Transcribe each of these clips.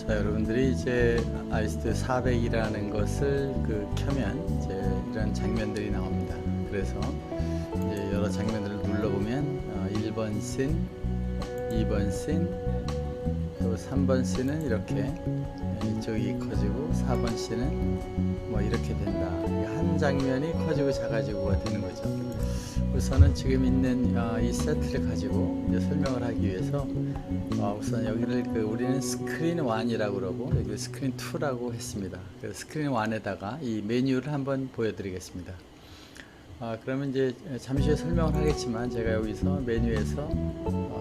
자, 여러분들이 이제 아이스트 400이라는 것을 켜면 이제 이런 장면들이 나옵니다. 그래서 이제 여러 장면들을 눌러보면 1번 씬, 2번 씬, 또 3번 씬은 이렇게 이쪽이 커지고 4번 씬은 뭐 이렇게 된다. 한 장면이 커지고 작아지고가 되는 거죠. 우선은 지금 있는 이 세트를 가지고 이제 설명을 하기 위해서 우선 여기를 우리는 스크린 1이라고 그러고 여기 스크린 2라고 했습니다. 그래서 스크린 1에다가 이 메뉴를 한번 보여드리겠습니다. 그러면 이제 잠시 후에 설명을 하겠지만 제가 여기서 메뉴에서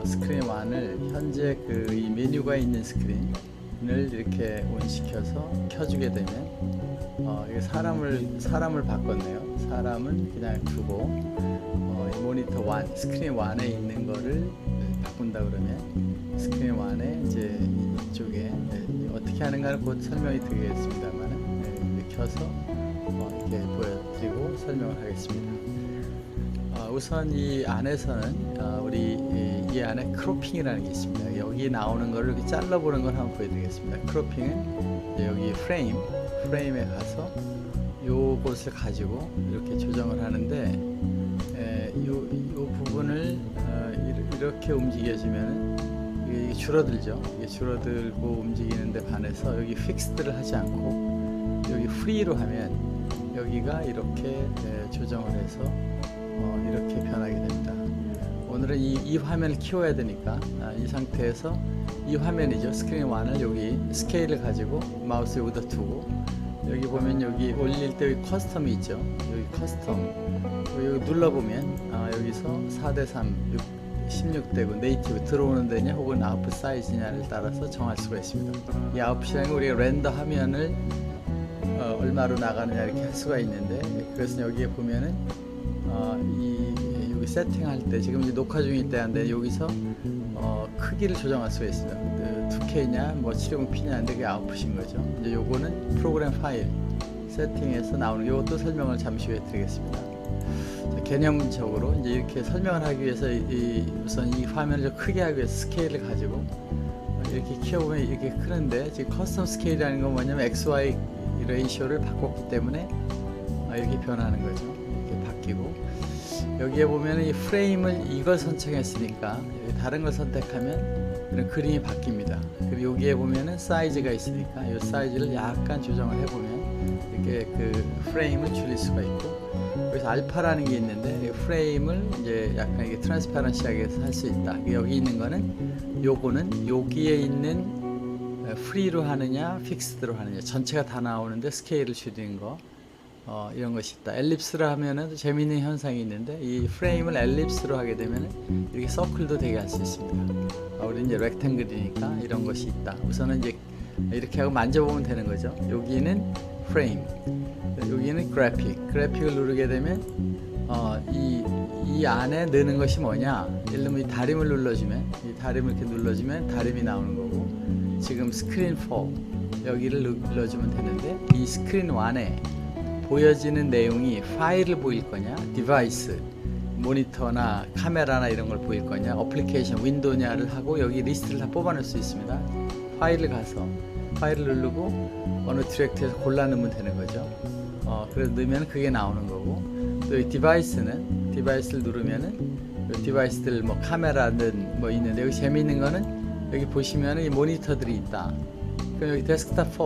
스크린 1을 현재 이 메뉴가 있는 스크린을 이렇게 온시켜서 켜주게 되면 이게 사람을 바꿨네요. 사람은 그냥 두고 모니터 1, 스크린 1에 있는 거를 바꾼다 그러면 스크린 1에 이제 이쪽에 어떻게 하는가를 곧 설명이 드리겠습니다만 켜서 이렇게 보여드리고 설명을 하겠습니다. 우선 이 안에서는 우리 이 안에 크로핑이라는 게 있습니다. 여기 나오는 거를 이렇게 잘라보는 걸 한번 보여드리겠습니다. 크로핑은 여기 프레임에 가서 요것을 가지고 이렇게 조정을 하는데 요 부분을 이렇게 움직여주면 이게 줄어들죠. 이게 줄어들고 움직이는데 반해서 여기 픽스드를 하지 않고 여기 프리로 하면 여기가 이렇게 조정을 해서 이렇게 변하게 됩니다. 오늘은 이 화면을 키워야 되니까 이 상태에서 이 화면이죠. 스크린 1을 여기 스케일을 가지고 마우스 여기다 두고 여기 보면 여기 올릴 때 여기 커스텀이 있죠. 여기 커스텀 여기 눌러보면 여기서 4:3 16대고 네이티브 들어오는 데냐 혹은 아웃풋 사이즈냐를 따라서 정할 수가 있습니다. 이 아웃풋이라는 건 우리가 렌더 화면을 얼마로 나가느냐 이렇게 할 수가 있는데 그래서 여기에 보면은 여기 세팅할 때 지금 이제 녹화 중일 때인데 여기서 크기를 조정할 수가 있습니다. 2K냐 뭐 720p냐 근데 그게 아웃풋인 거죠. 이제 요거는 프로그램 파일 세팅에서 나오는 이것도 설명을 잠시 후에 드리겠습니다. 개념적으로 이제 이렇게 설명을 하기 위해서 우선 이 화면을 좀 크게 하기 위해서 스케일을 가지고 이렇게 키워보면 이렇게 크는데 지금 커스텀 스케일이라는 건 뭐냐면 XY 레이쇼를 바꿨기 때문에 이렇게 변하는 거죠. 이렇게 바뀌고 여기에 보면 이 프레임을 이걸 선택했으니까 다른 걸 선택하면 이런 그림이 바뀝니다. 그리고 여기에 보면은 사이즈가 있으니까 이 사이즈를 약간 조정을 해보면 이렇게 프레임을 줄일 수가 있고 그래서 알파라는 게 있는데 이 프레임을 이제 약간 이게 트랜스파런시하게 해서 할 수 있다. 여기 있는 거는 요거는 여기에 있는 프리로 하느냐 픽스드로 하느냐 전체가 다 나오는데 스케일을 줄이는 거 이런 것이 있다. 엘립스로 하면은 재미있는 현상이 있는데 이 프레임을 엘립스로 하게 되면 이렇게 서클도 되게 할 수 있습니다. 우리 이제 렉탱글이니까 이런 것이 있다. 우선은 이제 이렇게 하고 만져보면 되는 거죠. 여기는 프레임, 여기는 그래픽을 누르게 되면 이 안에 넣는 것이 뭐냐? 예를 들면 이 다림을 눌러주면 이 다림을 이렇게 눌러주면 다림이 나오는 거고 지금 스크린 4 여기를 눌러주면 되는데 이 스크린 1에 보여지는 내용이 파일을 보일 거냐 디바이스 모니터나 카메라나 이런 걸 보일 거냐 어플리케이션 윈도우냐를 하고 여기 리스트를 다 뽑아낼 수 있습니다. 파일을 가서 파일을 누르고 어느 디렉트에서 골라 넣으면 되는 거죠. 그래서 넣으면 그게 나오는 거고 또 이 디바이스를 누르면은 디바이스들 뭐 카메라든 뭐 있는데 여기 재미있는 거는 여기 보시면은 이 모니터들이 있다. 그럼 여기 데스크탑 4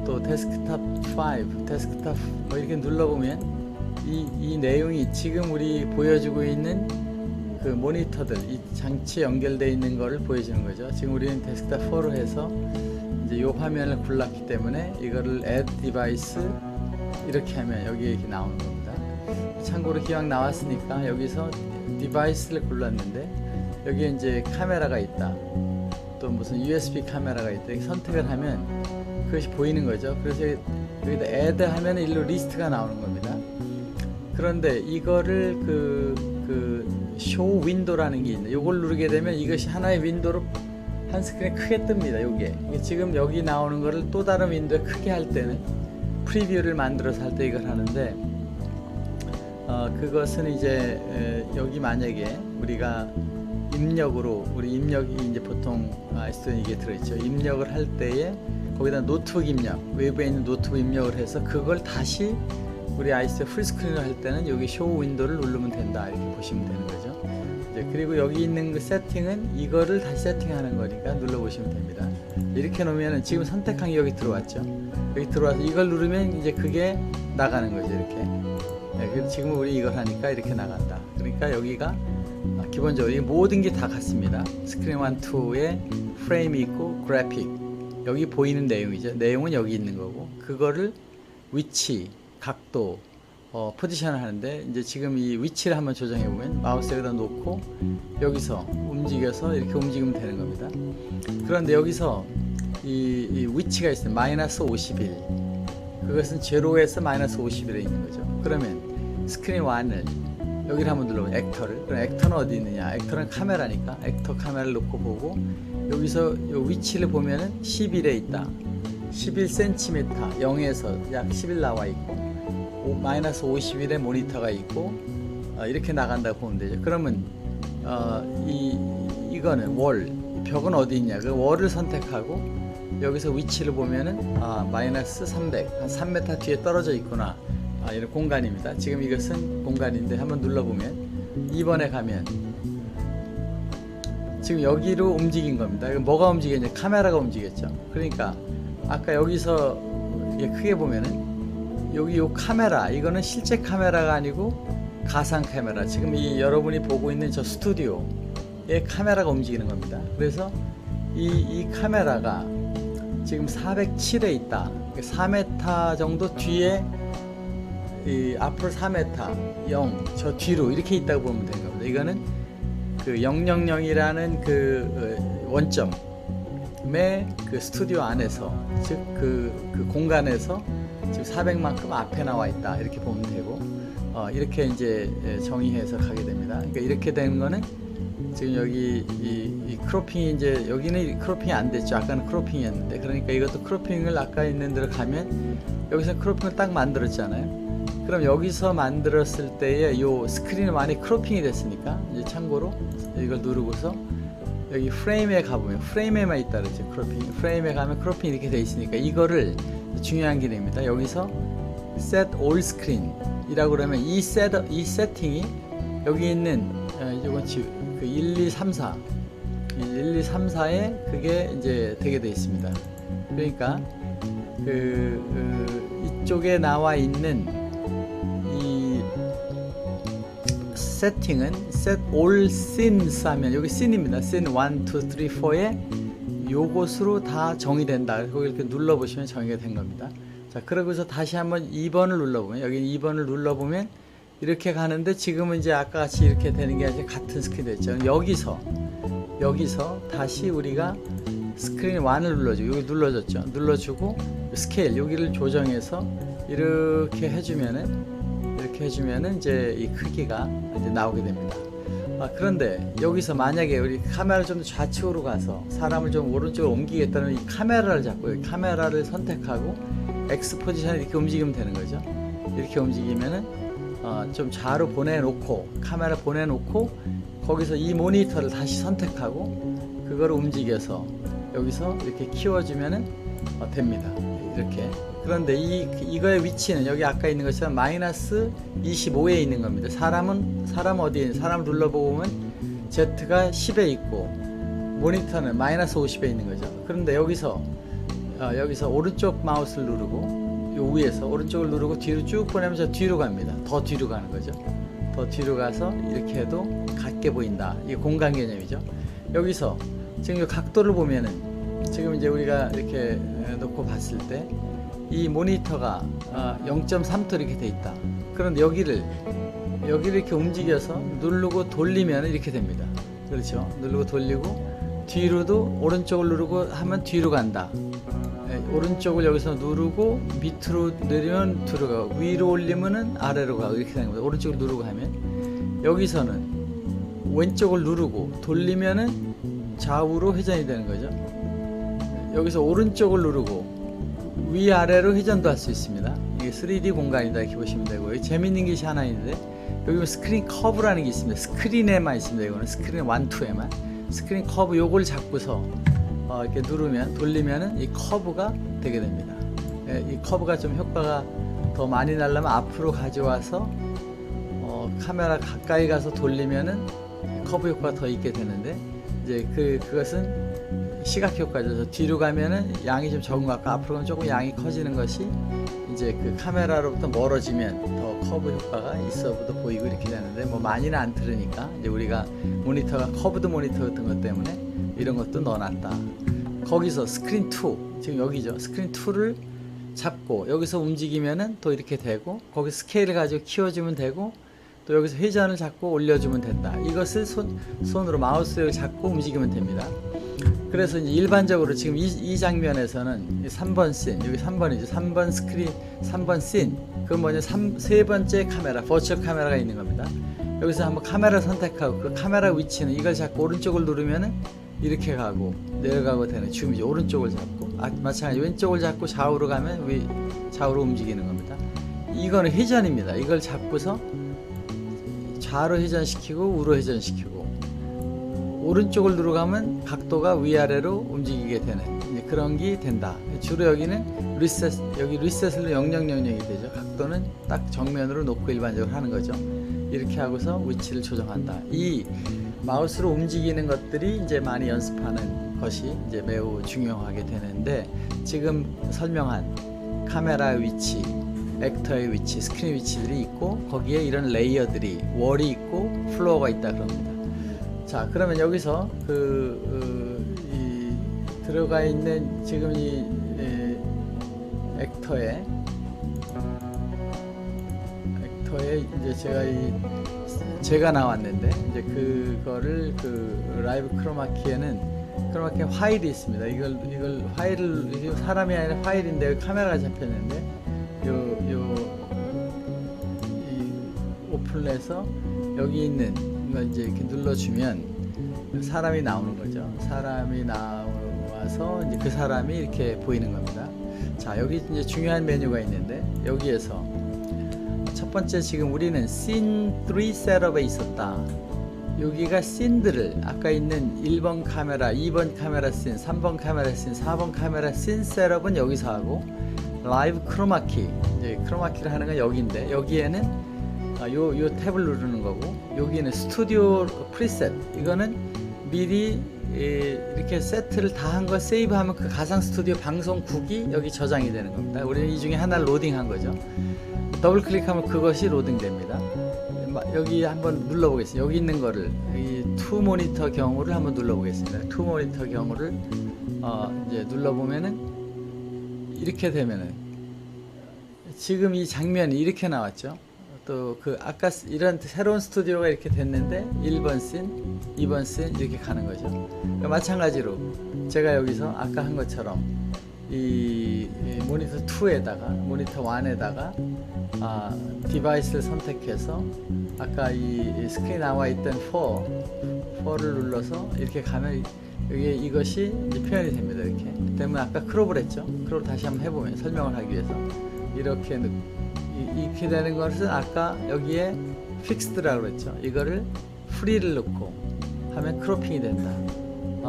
또 데스크탑 5, 데스크탑 뭐 이렇게 눌러보면 이 내용이 지금 우리 보여주고 있는 그 모니터들 이 장치에 연결되어 있는 거를 보여주는 거죠. 지금 우리는 데스크탑 4로 해서 이제 이 화면을 골랐기 때문에 이거를 add device 이렇게 하면 여기 이렇게 나오는 겁니다. 참고로 기왕 나왔으니까 여기서 디바이스를 골랐는데 여기에 이제 카메라가 있다. 또 무슨 USB 카메라가 있다. 이렇게 선택을 하면 그것이 보이는 거죠. 그래서 여기다 add 하면 일로 리스트가 나오는 겁니다. 그런데 이거를 show window라는 게 있는데 이걸 누르게 되면 이것이 하나의 윈도로 한 스크린에 크게 뜹니다. 이게 지금 여기 나오는 거를 또 다른 윈도에 크게 할 때는 프리뷰를 만들어서 할 때 이걸 하는데 그것은 이제 여기 만약에 우리가 입력이 이제 보통 아이스톤 이게 들어있죠. 입력을 할 때에 거기다 노트북 입력, 외부에 있는 노트북 입력을 해서 그걸 다시 우리 아이스톤 풀스크린을 할 때는 여기 쇼 윈도우를 누르면 된다, 이렇게 보시면 되는 거죠. 이제 그리고 여기 있는 그 세팅은 이거를 다시 세팅하는 거니까 눌러보시면 됩니다. 이렇게 놓으면 지금 선택한 게 여기 들어왔죠. 여기 들어와서 이걸 누르면 이제 그게 나가는 거죠. 이렇게. 네, 지금 우리 이걸 하니까 이렇게 나간다. 그러니까 여기가 기본적으로 이 모든 게 다 같습니다. 스크린 1, 2에 프레임이 있고 그래픽, 여기 보이는 내용이죠. 내용은 여기 있는 거고, 그거를 위치, 각도, 포지션을 하는데, 이제 지금 이 위치를 한번 조정해 보면 마우스 여기다 놓고 여기서 움직여서 이렇게 움직이면 되는 겁니다. 그런데 여기서 이 위치가 있어요. 마이너스 51. 그것은 제로에서 마이너스 51에 있는 거죠. 그러면 스크린 1을 여기를 한번 눌러보면 액터를. 그럼 액터는 어디 있느냐? 액터는 카메라니까 액터 카메라를 놓고 보고 여기서 요 위치를 보면은 11에 있다. 11cm 0에서 약 11 나와 있고 마이너스 51의 모니터가 있고 이렇게 나간다고 보면 되죠. 그러면 이거는 월, 벽은 어디 있냐? 그 월을 선택하고 여기서 위치를 보면은 마이너스 300, 한 3m 뒤에 떨어져 있구나. 이런 공간입니다. 지금 이것은 공간인데 한번 눌러보면 2번에 가면 지금 여기로 움직인 겁니다. 뭐가 움직였냐? 카메라가 움직였죠. 그러니까 아까 여기서 크게 보면은 여기 요 카메라, 이거는 실제 카메라가 아니고 가상 카메라. 지금 이 여러분이 보고 있는 저 스튜디오의 카메라가 움직이는 겁니다. 그래서 이 카메라가 지금 407에 있다. 4m 정도 뒤에 앞으로 4m 0 저 뒤로 이렇게 있다고 보면 되는 겁니다. 이거는 그 000이라는 그 원점의 그 스튜디오 안에서, 즉 그 공간에서 지금 400만큼 앞에 나와 있다, 이렇게 보면 되고, 이렇게 이제 정의해서 가게 됩니다. 그러니까 이렇게 되는 거는 지금 여기 이 크로핑이 이제 여기는 크로핑이 안 됐죠. 아까는 크로핑이었는데, 그러니까 이것도 크로핑을 아까 있는 데로 가면 여기서 크로핑을 딱 만들었잖아요. 그럼 여기서 만들었을 때에 요 스크린이 많이 크로핑이 됐으니까, 이제 참고로 이걸 누르고서 여기 프레임에 가보면 프레임에만 있다 그러죠. 크로핑. 프레임에 가면 크로핑이 이렇게 돼 있으니까 이거를, 중요한 기능입니다. 여기서 Set All Screen 이라고 그러면 이 세팅이 여기 있는 이건 그 1, 2, 3, 4 1, 2, 3, 4에 그게 이제 되게 돼 있습니다. 그러니까 이쪽에 나와 있는 이 세팅은 Set All Scenes 하면 여기 Scene입니다. Scene 1, 2, 3, 4에 요것으로 다 정의된다. 거기 이렇게 눌러보시면 정의가 된 겁니다. 자, 그러고서 다시 한번 2번을 눌러보면, 여기 2번을 눌러보면 이렇게 가는데, 지금은 이제 아까 같이 이렇게 되는 게 아니라 같은 스크린 됐죠. 여기서 다시 우리가 스크린 1을 눌러주고, 여기 눌러줬죠. 눌러주고 스케일 여기를 조정해서 이렇게 해주면은 이제 이 크기가 이제 나오게 됩니다. 그런데 여기서 만약에 우리 카메라를 좀 좌측으로 가서 사람을 좀 오른쪽으로 옮기겠다는 이 카메라를 잡고 카메라를 선택하고 X 포지션을 이렇게 움직이면 되는 거죠. 이렇게 움직이면은 좀 좌로 보내놓고, 카메라 보내놓고 거기서 이 모니터를 다시 선택하고 그걸 움직여서 여기서 이렇게 키워주면은 됩니다. 이렇게. 그런데 이거의 위치는 여기 아까 있는 것처럼 마이너스 25에 있는 겁니다. 사람 어디에 있는, 사람을 눌러보고 보면 Z가 10에 있고 모니터는 마이너스 50에 있는 거죠. 그런데 여기서 오른쪽 마우스를 누르고 요 위에서 오른쪽을 누르고 뒤로 쭉 보내면 저 뒤로 갑니다. 더 뒤로 가는 거죠. 더 뒤로 가서 이렇게 해도 같게 보인다. 이게 공간 개념이죠. 여기서 지금 이 각도를 보면은 지금 이제 우리가 이렇게 놓고 봤을 때 이 모니터가 0.3도 이렇게 돼 있다. 그런데 여기를 이렇게 움직여서 누르고 돌리면 이렇게 됩니다. 그렇죠. 누르고 돌리고 뒤로도 오른쪽을 누르고 하면 뒤로 간다. 오른쪽을 여기서 누르고 밑으로 내리면 뒤로 가고, 위로 올리면은 아래로 가고, 이렇게 되는 겁니다. 오른쪽을 누르고 하면, 여기서는 왼쪽을 누르고 돌리면은 좌우로 회전이 되는 거죠. 여기서 오른쪽을 누르고 위아래로 회전도 할 수 있습니다. 이게 3D 공간이다 이렇게 보시면 되고요. 재밌는 것이 하나 있는데, 여기 스크린 커브라는 게 있습니다. 스크린에만 있습니다. 이거는 스크린 1, 2에만 스크린 커브, 요걸 잡고서 이렇게 누르면 돌리면은 이 커브가 되게 됩니다. 이 커브가 좀 효과가 더 많이 나려면 앞으로 가져와서 카메라 가까이 가서 돌리면은 커브 효과가 더 있게 되는데, 이제 그것은 시각 효과죠. 뒤로 가면은 양이 좀 적은 것 같고 앞으로 가면 조금 양이 커지는 것이 이제 그 카메라로부터 멀어지면 더 커브 효과가 있어 보이고 이렇게 되는데, 뭐 많이는 안 들으니까 이제 우리가 모니터가 커브드 모니터 같은 것 때문에 이런 것도 넣어놨다. 거기서 스크린 2, 지금 여기죠. 스크린 2를 잡고 여기서 움직이면은 또 이렇게 되고, 거기 스케일을 가지고 키워주면 되고, 또 여기서 회전을 잡고 올려주면 된다. 이것을 손으로 마우스를 잡고 움직이면 됩니다. 그래서 이제 일반적으로 지금 이 장면에서는 3번 씬, 여기 3번이죠. 3번 스크린, 3번 씬. 그건 뭐냐, 세 번째 카메라, 버추얼 카메라가 있는 겁니다. 여기서 한번 카메라 선택하고 그 카메라 위치는 이걸 잡고 오른쪽을 누르면은 이렇게 가고 내려가고 되는 줌이죠. 오른쪽을 잡고, 마찬가지 왼쪽을 잡고 좌우로 가면 좌우로 움직이는 겁니다. 이거는 회전입니다. 이걸 잡고서 좌로 회전시키고 우로 회전시키고, 오른쪽을 누르가면 각도가 위아래로 움직이게 되는 그런 게 된다. 주로 여기는 리셋, 여기 리셋으로 0000이 되죠. 각도는 딱 정면으로 놓고 일반적으로 하는 거죠. 이렇게 하고서 위치를 조정한다. 이 마우스로 움직이는 것들이 이제 많이 연습하는 것이 이제 매우 중요하게 되는데, 지금 설명한 카메라 위치, 액터의 위치, 스크린 위치들이 있고, 거기에 이런 레이어들이 월이 있고 플로어가 있다 그럽니다. 자, 그러면 여기서 들어가 있는 지금 이 액터에 이제 제가 나왔는데, 이제 그거를 라이브 크로마키에는 크로마키 파일이 있습니다. 이걸 파일을, 사람이 아니라 파일인데 카메라가 잡혔는데, 이 오픈해서 여기 있는 걸 이제 이렇게 눌러주면 사람이 나오는 거죠. 사람이 나와서 이제 그 사람이 이렇게 보이는 겁니다. 자, 여기 이제 중요한 메뉴가 있는데, 여기에서 첫 번째, 지금 우리는 씬 3 셋업에 있었다. 여기가 씬들을 아까 있는 1번 카메라, 2번 카메라 씬, 3번 카메라 씬, 4번 카메라 씬 셋업은 여기서 하고, 라이브 크로마키, 이제 크로마키를 하는 건 여기인데, 여기에는 요 탭을 누르는 거고, 여기는 스튜디오 프리셋, 이거는 미리 이렇게 세트를 다 한 거 세이브하면 그 가상 스튜디오 방송국이 여기 저장이 되는 겁니다. 우리는 이 중에 하나를 로딩한 거죠. 더블 클릭하면 그것이 로딩됩니다. 여기 한번 눌러보겠습니다. 여기 있는 거를, 이 투 모니터 경우를 한번 눌러보겠습니다. 투 모니터 경우를 이제 눌러보면은 이렇게 되면은 지금 이 장면이 이렇게 나왔죠. 또 아까 이런 새로운 스튜디오가 이렇게 됐는데 1번 씬, 2번 씬 이렇게 가는 거죠. 그러니까 마찬가지로 제가 여기서 아까 한 것처럼 이 모니터 2에다가 모니터 1에다가 디바이스를 선택해서 아까 이 스크린 나와 있던 4를 눌러서 이렇게 가면 이것이 이제 표현이 됩니다. 이렇게 때문에 아까 크롭을 했죠. 크롭을 다시 한번 해보면 설명을 하기 위해서 이렇게 되는 것은 아까 여기에 픽스드라고 했죠. 이거를 프리를 넣고 하면 크로핑이 된다.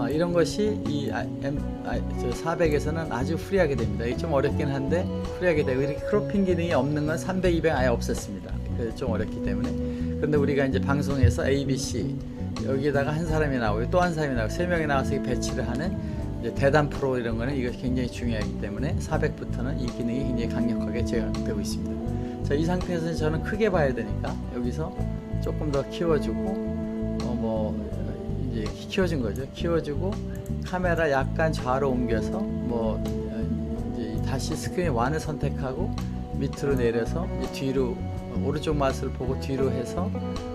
이런 것이 이 400에서는 아주 프리하게 됩니다. 이게 좀 어렵긴 한데 프리하게 되고, 이렇게 크로핑 기능이 없는 건 300, 200 아예 없었습니다. 그래서 좀 어렵기 때문에. 그런데 우리가 이제 방송에서 ABC 여기에다가 한 사람이 나오고 또 한 사람이 나오고 3명이 나와서 배치를 하는 이제 대단 프로 이런 거는 이것이 굉장히 중요하기 때문에 400부터는 이 기능이 굉장히 강력하게 제공되고 있습니다. 자, 이 상태에서 저는 크게 봐야 되니까 여기서 조금 더 키워주고 이제 키워준 거죠. 키워주고 카메라 약간 좌로 옮겨서 이제 다시 스크린 1을 선택하고 밑으로 내려서 이제 뒤로 오른쪽 마우스를 보고 뒤로 해서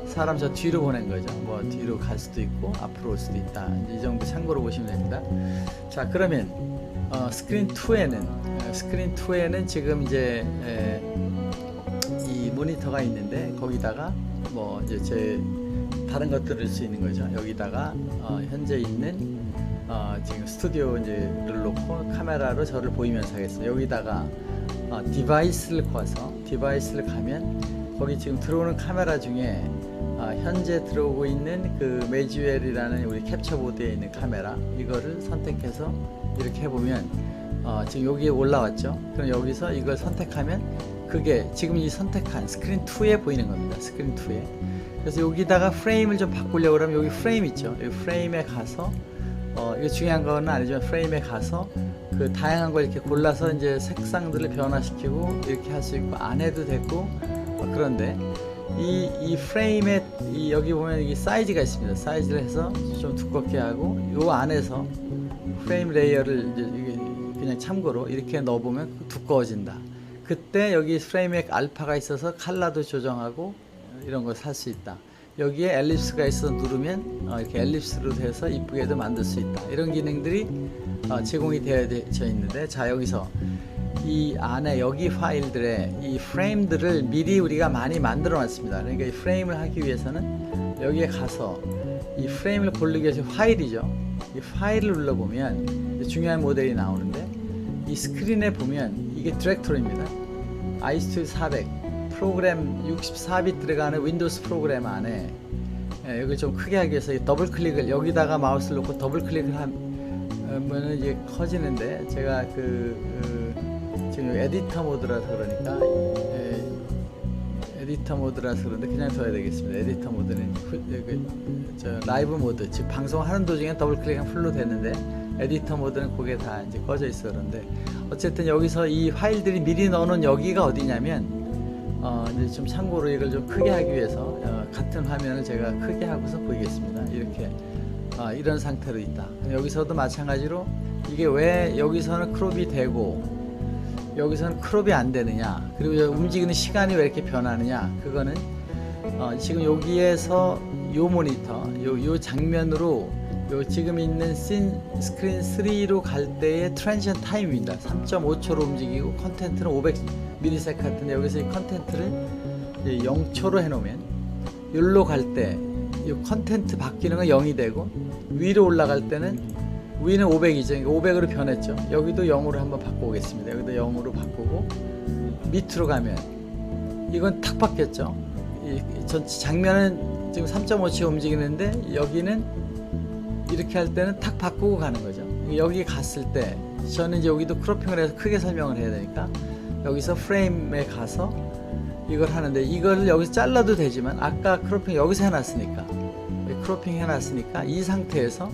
사람 저 뒤로 보낸 거죠. 뒤로 갈 수도 있고 앞으로 올 수도 있다. 이제 이 정도 참고로 보시면 됩니다. 자, 그러면 스크린 2에는 지금 이제 이 모니터가 있는데 거기다가 이제 제 다른 것들을 넣을 수 있는 거죠. 여기다가 현재 있는 지금 스튜디오를 놓고 카메라로 저를 보이면서 하겠습니다. 여기다가 디바이스를 가서 디바이스를 가면 거기 지금 들어오는 카메라 중에 현재 들어오고 있는 그 매주웰이라는 우리 캡처 보드에 있는 카메라, 이거를 선택해서 이렇게 해보면 지금 여기에 올라왔죠. 그럼 여기서 이걸 선택하면 그게 지금 이 선택한 스크린 2에 보이는 겁니다. 스크린 2에. 그래서 여기다가 프레임을 좀 바꾸려고 그러면 여기 프레임 있죠. 여기 프레임에 가서 이거 중요한 건 아니지만 프레임에 가서 그 다양한 걸 이렇게 골라서 이제 색상들을 변화시키고 이렇게 할 수 있고 안 해도 되고. 그런데 이 프레임에 여기 보면 이 사이즈가 있습니다. 사이즈를 해서 좀 두껍게 하고 요 안에서 프레임 레이어를 이제 그냥 참고로 이렇게 넣어보면 두꺼워진다. 그때 여기 프레임에 알파가 있어서 컬러도 조정하고 이런 걸 살 수 있다. 여기에 엘립스가 있어서 누르면 이렇게 엘립스로 해서 이쁘게도 만들 수 있다. 이런 기능들이 제공이 되어져 있는데, 자 여기서 이 안에 여기 파일들의 이 프레임들을 미리 우리가 많이 만들어 놨습니다. 그러니까 이 프레임을 하기 위해서는 여기에 가서 이 프레임을 고르기 위해서 파일이죠. 이 파일을 눌러보면 중요한 모델이 나오는데, 이 스크린에 보면 이게 디렉토리입니다. iStudio 400 프로그램 64빗 들어가는 윈도우스 프로그램 안에 여기 좀 크게 하기 위해서 더블 클릭을, 여기다가 마우스를 놓고 더블 클릭을 하면 이제 커지는데, 제가 지금 에디터 모드라서 그러니까 에디터 모드라서 그런데 그냥 둬야 되겠습니다. 에디터 모드는 라이브 모드, 즉 방송하는 도중에 더블 클릭하면 풀로 되는데, 에디터 모드는 그게 다 이제 꺼져 있어. 그런데 어쨌든 여기서 이 파일들이 미리 넣어놓은 여기가 어디냐면, 이제 좀 참고로 이걸 좀 크게 하기 위해서 같은 화면을 제가 크게 하고서 보이겠습니다. 이렇게 이런 상태로 있다. 여기서도 마찬가지로 이게 왜 여기서는 크롭이 되고 여기서는 크롭이 안 되느냐, 그리고 움직이는 시간이 왜 이렇게 변하느냐, 그거는 지금 여기에서 요 모니터 요 장면으로 지금 있는 스크린 3로 갈 때의 트랜지션 타임입니다. 3.5초로 움직이고 컨텐트는 500ms 같은데, 여기서 이 컨텐트를 0초로 해놓으면 여기로 갈 때 이 컨텐트 바뀌는 건 0이 되고, 위로 올라갈 때는 위는 500이죠. 500으로 변했죠. 여기도 0으로 한번 바꿔보겠습니다. 여기도 0으로 바꾸고, 밑으로 가면 이건 탁 바뀌었죠. 이 전체 장면은 지금 3.5초 움직이는데, 여기는 이렇게 할 때는 탁 바꾸고 가는 거죠. 여기 갔을 때 저는 이제 여기도 크로핑을 해서 크게 설명을 해야 되니까 여기서 프레임에 가서 이걸 하는데, 이거를 여기서 잘라도 되지만 아까 크로핑 여기서 해놨으니까, 크로핑 해놨으니까 이 상태에서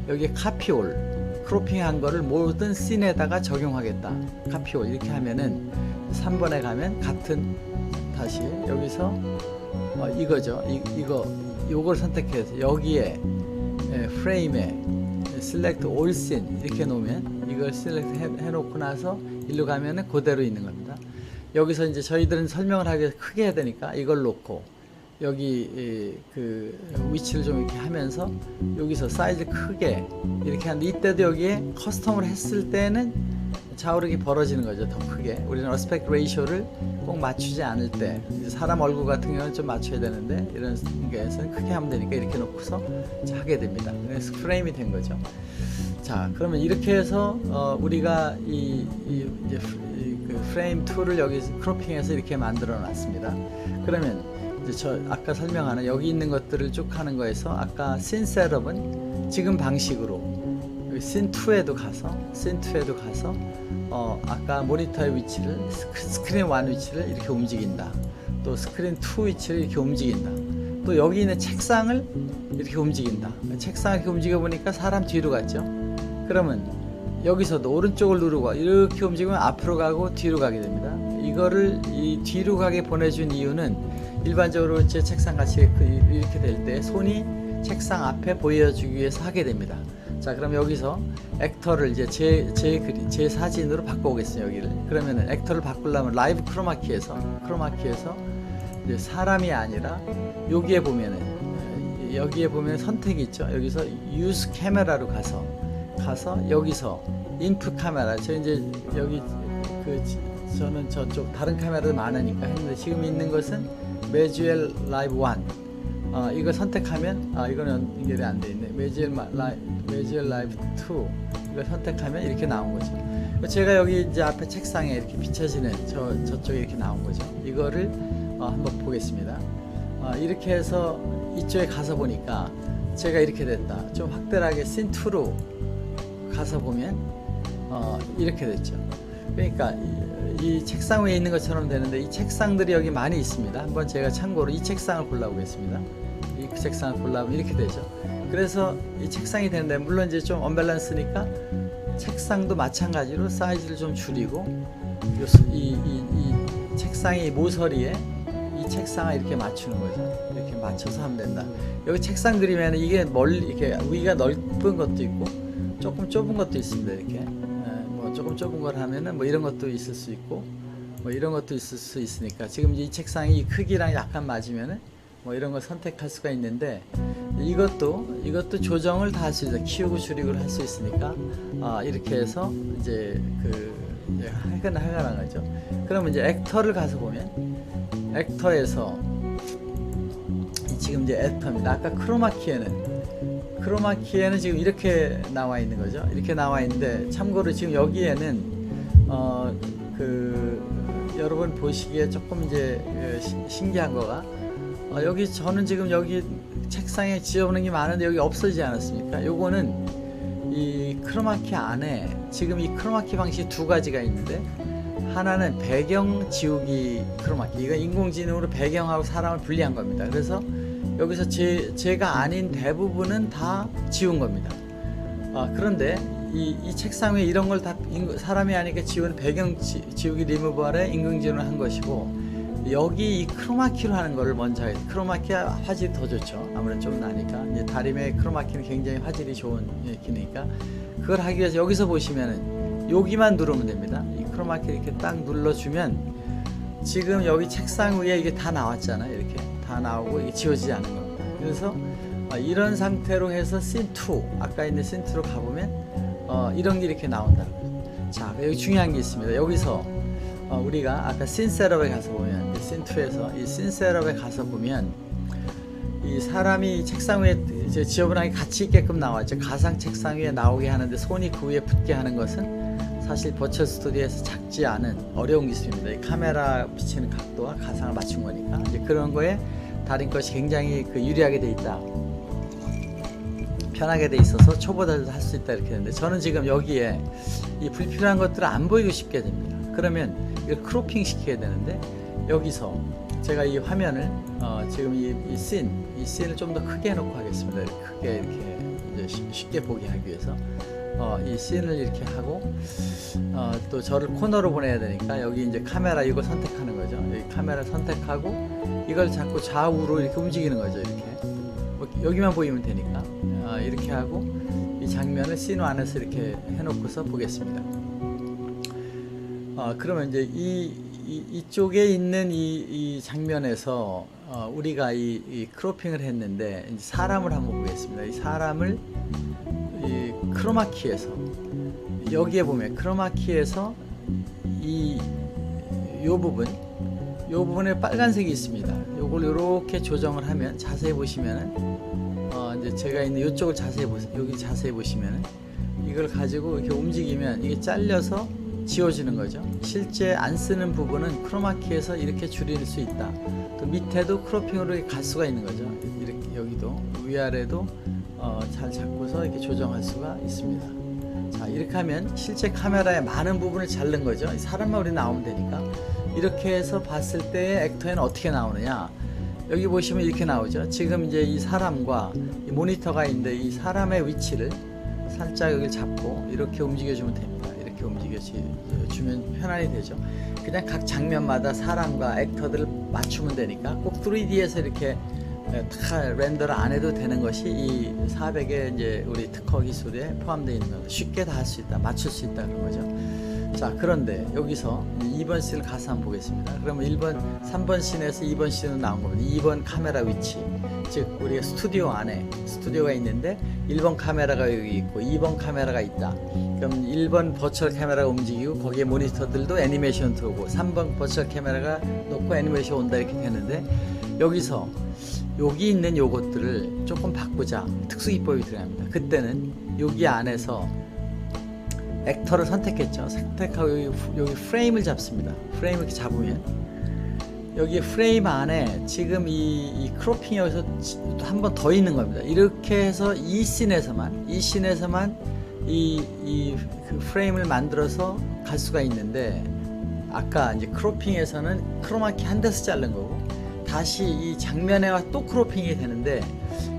여기에 카피올, 크로핑한 거를 모든 씬에다가 적용하겠다. 카피올 이렇게 하면은 3번에 가면 같은, 다시 여기서 이거죠. 요걸 선택해서 여기에 프레임에 select all scene 이렇게 놓으면, 이걸 select 해놓고 나서 일로 가면은 그대로 있는 겁니다. 여기서 이제 저희들은 설명을 하기 위해서 크게 해야 되니까 이걸 놓고 여기 그 위치를 좀 이렇게 하면서 여기서 사이즈 크게 이렇게 하는데, 이때도 여기에 커스텀을 했을 때는 좌우로 이렇게 벌어지는 거죠. 더 크게. 우리는 어스펙트 레이쇼를 꼭 맞추지 않을 때, 사람 얼굴 같은 경우는 좀 맞춰야 되는데, 이런 게에서는 크게 하면 되니까 이렇게 놓고서 하게 됩니다. 그래서 프레임이 된 거죠. 자, 그러면 이렇게 해서 우리가 이제 그 프레임 2를 여기 크로핑해서 이렇게 만들어 놨습니다. 그러면 이제 저 아까 설명하는 여기 있는 것들을 쭉 하는 거에서, 아까 씬 셋업은 지금 방식으로 씬 2에도 가서 아까 모니터의 위치를, 스크린 1 위치를 이렇게 움직인다. 또 스크린 2 위치를 이렇게 움직인다. 또 여기 있는 책상을 이렇게 움직인다. 책상을 이렇게 움직여 보니까 사람 뒤로 갔죠. 그러면 여기서도 오른쪽을 누르고 이렇게 움직이면 앞으로 가고 뒤로 가게 됩니다. 이거를 이 뒤로 가게 보내준 이유는, 일반적으로 제 책상 같이 이렇게 될 때 손이 책상 앞에 보여주기 위해서 하게 됩니다. 자, 그럼 여기서 액터를 이제 제 사진으로 바꿔오겠어요. 여기를. 그러면은 액터를 바꾸려면 라이브 크로마키에서 이제 사람이 아니라 여기에 보면은 선택이 있죠. 여기서 use 카메라로 가서 여기서 인풋 카메라, 저 이제 여기 저는 저쪽 다른 카메라도 많으니까 했는데, 지금 있는 것은 매주웰 라이브 1. 이걸 선택하면, 이거는 연결이 안 돼 있네. 매주웰 라이브 2 이걸 선택하면 이렇게 나온 거죠. 제가 여기 이제 앞에 책상에 이렇게 비춰지는 저쪽에 이렇게 나온 거죠. 이거를 한번 보겠습니다. 이렇게 해서 이쪽에 가서 보니까 제가 이렇게 됐다. 좀 확대하게 씬2로 가서 보면 이렇게 됐죠. 그러니까 이 책상 위에 있는 것처럼 되는데 이 책상들이 여기 많이 있습니다. 한번 제가 참고로 이 책상을 골라보겠습니다. 이 책상을 골라보면 이렇게 되죠. 그래서 이 책상이 되는데 물론 이제 좀 언밸런스니까 책상도 마찬가지로 사이즈를 좀 줄이고 이 책상의 모서리에 이 책상을 이렇게 맞추는 거죠. 이렇게 맞춰서 하면 된다. 여기 책상 그리면 이게 멀리 이렇게 위가 넓은 것도 있고 조금 좁은 것도 있습니다. 이렇게 뭐 조금 좁은 걸 하면은 뭐 이런 것도 있을 수 있고 뭐 이런 것도 있을 수 있으니까 지금 이 책상이 이 크기랑 약간 맞으면은 뭐 이런 걸 선택할 수가 있는데 이것도 조정을 다 할 수 있어요. 키우고 줄이고를 할 수 있으니까 이렇게 해서 이제 하거나 거죠. 그러면 이제 액터를 가서 보면 액터에서 지금 이제 액터입니다. 아까 크로마키에는 지금 이렇게 나와 있는 거죠. 이렇게 나와 있는데 참고로 지금 여기에는 여러분 보시기에 조금 이제 신기한 거가 여기 저는 지금 여기 책상에 지어놓은 게 많은데 여기 없어지지 않았습니까? 요거는 이 크로마키 안에 지금 이 크로마키 방식이 두 가지가 있는데 하나는 배경 지우기 크로마키, 이거 인공지능으로 배경하고 사람을 분리한 겁니다. 그래서 여기서 제가 아닌 대부분은 다 지운 겁니다. 그런데 이 책상 위에 이런 걸 다 사람이 아니까 지운 배경 지우기 리무버에 인공지능을 한 것이고 여기 이 크로마키로 하는 거를 먼저 해요. 크로마키가 화질이 더 좋죠. 아무래도 좀 나니까. 이제 다림의 크로마키는 굉장히 화질이 좋은 기능이니까 그걸 하기 위해서 여기서 보시면은 여기만 누르면 됩니다. 이 크로마키 이렇게 딱 눌러주면 지금 여기 책상 위에 이게 다 나왔잖아요. 이렇게 다 나오고 이게 지워지지 않은 겁니다. 그래서 이런 상태로 해서 씬2 아까 있는 씬2로 가보면 이런 게 이렇게 나온다는 거죠. 자, 여기 중요한 게 있습니다. 여기서 우리가 아까 씬 셋업에 가서 보면 씬2에서 이 씬 셋업에 가서 보면 이 사람이 책상 위에 이제 지저분하게 같이 있게끔 나왔죠. 가상 책상 위에 나오게 하는데 손이 그 위에 붙게 하는 것은 사실 버추얼 스튜디오에서 작지 않은 어려운 기술입니다. 이 카메라 비치는 각도와 가상을 맞춘 거니까 이제 그런 거에 다른 것이 굉장히 유리하게 돼 있다. 편하게 돼 있어서 초보자들도 할 수 있다 이렇게 되는데 저는 지금 여기에 이 불필요한 것들을 안 보이고 싶게 됩니다. 그러면 이걸 크로핑 시켜야 되는데 여기서 제가 이 화면을 지금 이 씬을 좀 더 크게 해놓고 하겠습니다. 크게 이렇게 이제 쉽게 보게 하기 위해서 이 씬을 이렇게 하고 또 저를 코너로 보내야 되니까 여기 이제 카메라 이거 선택하는 거죠. 여기 카메라 선택하고 이걸 자꾸 좌우로 이렇게 움직이는 거죠. 이렇게 여기만 보이면 되니까 이렇게 하고 이 장면을 씬 안에서 이렇게 해놓고서 보겠습니다. 그러면 이제 이쪽에 있는 이 장면에서 우리가 이 크로핑을 했는데 이제 사람을 한번 보겠습니다. 이 사람을 이 크로마키에서 여기에 보면 크로마키에서 요 부분에 빨간색이 있습니다. 요걸 이렇게 조정을 하면 자세히 보시면은 이제 제가 있는 이쪽을 자세히 보세요. 여기 자세히 보시면은 이걸 가지고 이렇게 움직이면 이게 잘려서 지워지는 거죠. 실제 안 쓰는 부분은 크로마키에서 이렇게 줄일 수 있다. 또 밑에도 크로핑으로 갈 수가 있는 거죠. 이렇게 여기도 위아래도 잘 잡고서 이렇게 조정할 수가 있습니다. 자, 이렇게 하면 실제 카메라의 많은 부분을 자른 거죠. 사람만 우리 나오면 되니까. 이렇게 해서 봤을 때 액터에는 어떻게 나오느냐. 여기 보시면 이렇게 나오죠. 지금 이제 이 사람과 이 모니터가 있는데 이 사람의 위치를 살짝 여기 잡고 이렇게 움직여주면 됩니다. 이렇게 움직여주면 편안히 되죠. 그냥 각 장면마다 사람과 액터들을 맞추면 되니까 꼭 3D에서 이렇게 다 렌더를 안 해도 되는 것이 이 400의 이제 우리 특허 기술에 포함되어 있는 겁니다. 쉽게 다 할 수 있다, 맞출 수 있다 그런 거죠. 자, 그런데 여기서 2번 씬을 가서 한번 보겠습니다. 그러면 3번 씬에서 2번 씬으로 나온 겁니다. 2번 카메라 위치, 즉 우리가 스튜디오 안에 스튜디오가 있는데 1번 카메라가 여기 있고 2번 카메라가 있다. 그럼 1번 버추얼 카메라가 움직이고 거기에 모니터들도 애니메이션 들어오고 3번 버추얼 카메라가 놓고 애니메이션 온다 이렇게 되는데 여기서 여기 있는 요것들을 조금 바꾸자. 특수 기법이 들어갑니다. 그때는 여기 안에서 액터를 선택했죠. 선택하고 여기 프레임을 잡습니다. 프레임을 이렇게 잡으면 여기 프레임 안에 지금 이 크로핑이 여기서 한 번 더 있는 겁니다. 이렇게 해서 이 씬에서만 그 프레임을 만들어서 갈 수가 있는데, 아까 이제 크로핑에서는 크로마키 한 대서 자른 거고, 다시 이 장면에 와 또 크로핑이 되는데,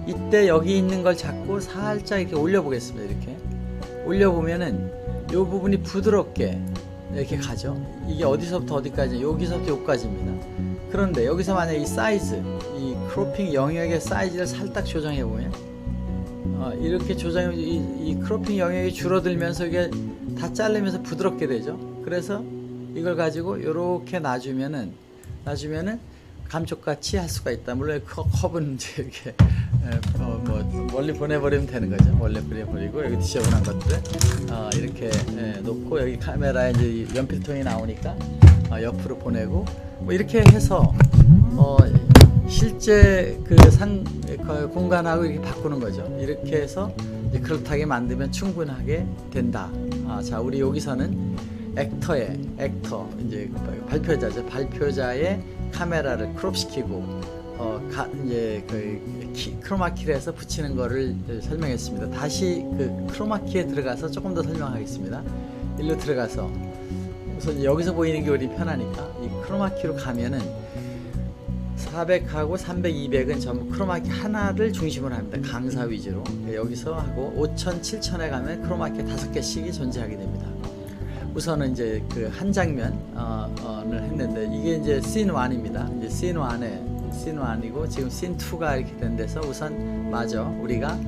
이때 여기 있는 걸 잡고 살짝 이렇게 올려 보겠습니다. 이렇게 올려 보면은 이 부분이 부드럽게 이렇게 가죠. 이게 어디서부터 어디까지, 여기서부터 여기까지입니다. 그런데 여기서 만약 이 사이즈, 이 크로핑 영역의 사이즈를 살짝 조정해 보면 이렇게 조정해, 이 크로핑 영역이 줄어들면서 이게 다 자르면서 부드럽게 되죠. 그래서 이걸 가지고 이렇게 놔주면은 감쪽같이 할 수가 있다. 물론 컵은 이제 이렇게 뭐 멀리 보내버리면 되는 거죠. 멀리 보내버리고 여기 지저분한 것들 이렇게 놓고, 여기 카메라에 이제 연필통이 나오니까 옆으로 보내고, 뭐 이렇게 해서 실제 그 공간하고 이렇게 바꾸는 거죠. 이렇게 해서 이제 그렇게 만들면 충분하게 된다. 자, 우리 여기서는 액터 이제 발표자죠. 발표자의 카메라를 크롭시키고 이제 크로마키를 해서 붙이는 거를 설명했습니다. 다시 그 크로마키에 들어가서 조금 더 설명하겠습니다. 일로 들어가서 우선 여기서 보이는 게 우리 편하니까 이 크로마키로 가면은 400하고 300, 200은 전부 크로마키 하나를 중심으로 합니다. 강사 위주로. 여기서 하고 5000, 7000에 가면 크로마키 5개씩이 존재하게 됩니다. 우선은 이제 그 한 장면을 했는데, 이게 이제 씬 1입니다. 이제 씬 1이고 지금 씬 2가 이렇게 된 데서 우선 우리가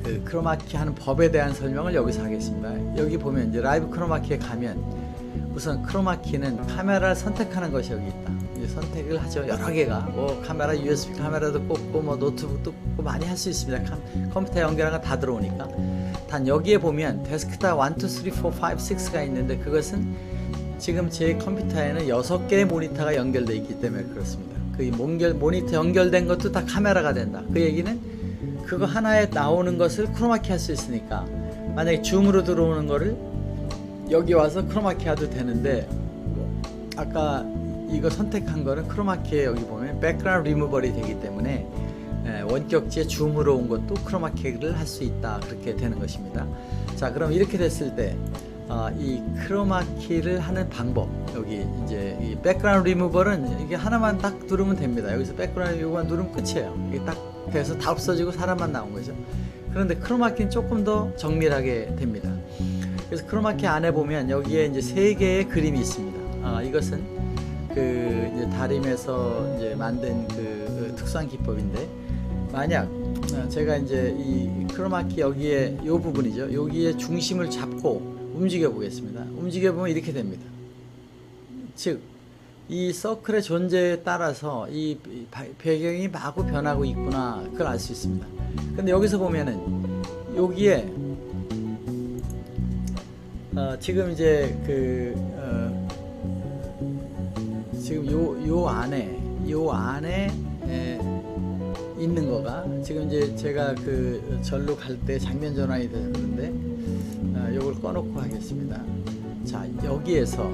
그 크로마키 하는 법에 대한 설명을 여기서 하겠습니다. 여기 보면 이제 라이브 크로마키에 가면 우선 크로마키는 카메라를 선택하는 것이 여기 있다. 이제 선택을 하죠. 여러 개가 뭐 카메라, USB 카메라도 꽂고 뭐 노트북도 꽂고 많이 할 수 있습니다. 컴퓨터 연결한 거 다 들어오니까. 단 여기에 보면 데스크탑 1, 2, 3, 4, 5, 6가 있는데, 그것은 지금 제 컴퓨터에는 6개의 모니터가 연결되어 있기 때문에 그렇습니다. 그 모니터 연결된 것도 다 카메라가 된다. 그 얘기는 그거 하나에 나오는 것을 크로마키 할 수 있으니까, 만약에 줌으로 들어오는 거를 여기 와서 크로마키 해도 되는데, 아까 이거 선택한 거는 크로마키에 여기 보면 백그라운드 리무벌이 되기 때문에 원격지에 줌으로 온 것도 크로마키를 할 수 있다. 그렇게 되는 것입니다. 자, 그럼 이렇게 됐을 때 이 크로마키를 하는 방법, 여기 이제 이 백그라운드 리무벌은 이게 하나만 딱 누르면 됩니다. 여기서 백그라운드 리무벌만 누르면 끝이에요. 이게 딱 돼서 다 없어지고 사람만 나온 거죠. 그런데 크로마키는 조금 더 정밀하게 됩니다. 그래서 크로마키 안에 보면 여기에 이제 3개의 그림이 있습니다. 이것은 그 이제 다림에서 이제 만든 그 특수한 기법인데, 만약 제가 이제 이 크로마키 여기에 요 부분이죠. 여기에 중심을 잡고 움직여 보겠습니다. 움직여 보면 이렇게 됩니다. 즉, 이 서클의 존재에 따라서 이 배경이 마구 변하고 있구나, 그걸 알 수 있습니다. 근데 여기서 보면은 여기에 지금 이제 지금 요 안에 있는 거가 지금 이제 제가 그 절로 갈 때 장면 전환이 돼서 그런데 요걸 꺼놓고 하겠습니다. 자, 여기에서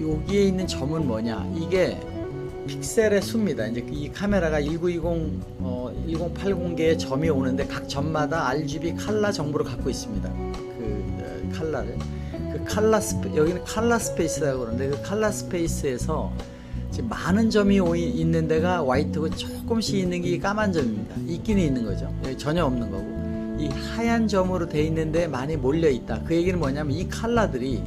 여기에 있는 점은 뭐냐? 이게 픽셀의 수입니다. 이제 이 카메라가 1920, 1080개의 점이 오는데 각 점마다 RGB 컬러 정보를 갖고 있습니다. 그 컬러를. 여기는 컬러 스페이스라고 그러는데, 그 컬러 스페이스에서 지금 많은 점이 있는 데가 화이트고 조금씩 있는 게 까만 점입니다. 있기는 있는 거죠. 여기 전혀 없는 거고, 이 하얀 점으로 돼 있는데 많이 몰려 있다. 그 얘기는 뭐냐면 이 컬러들이,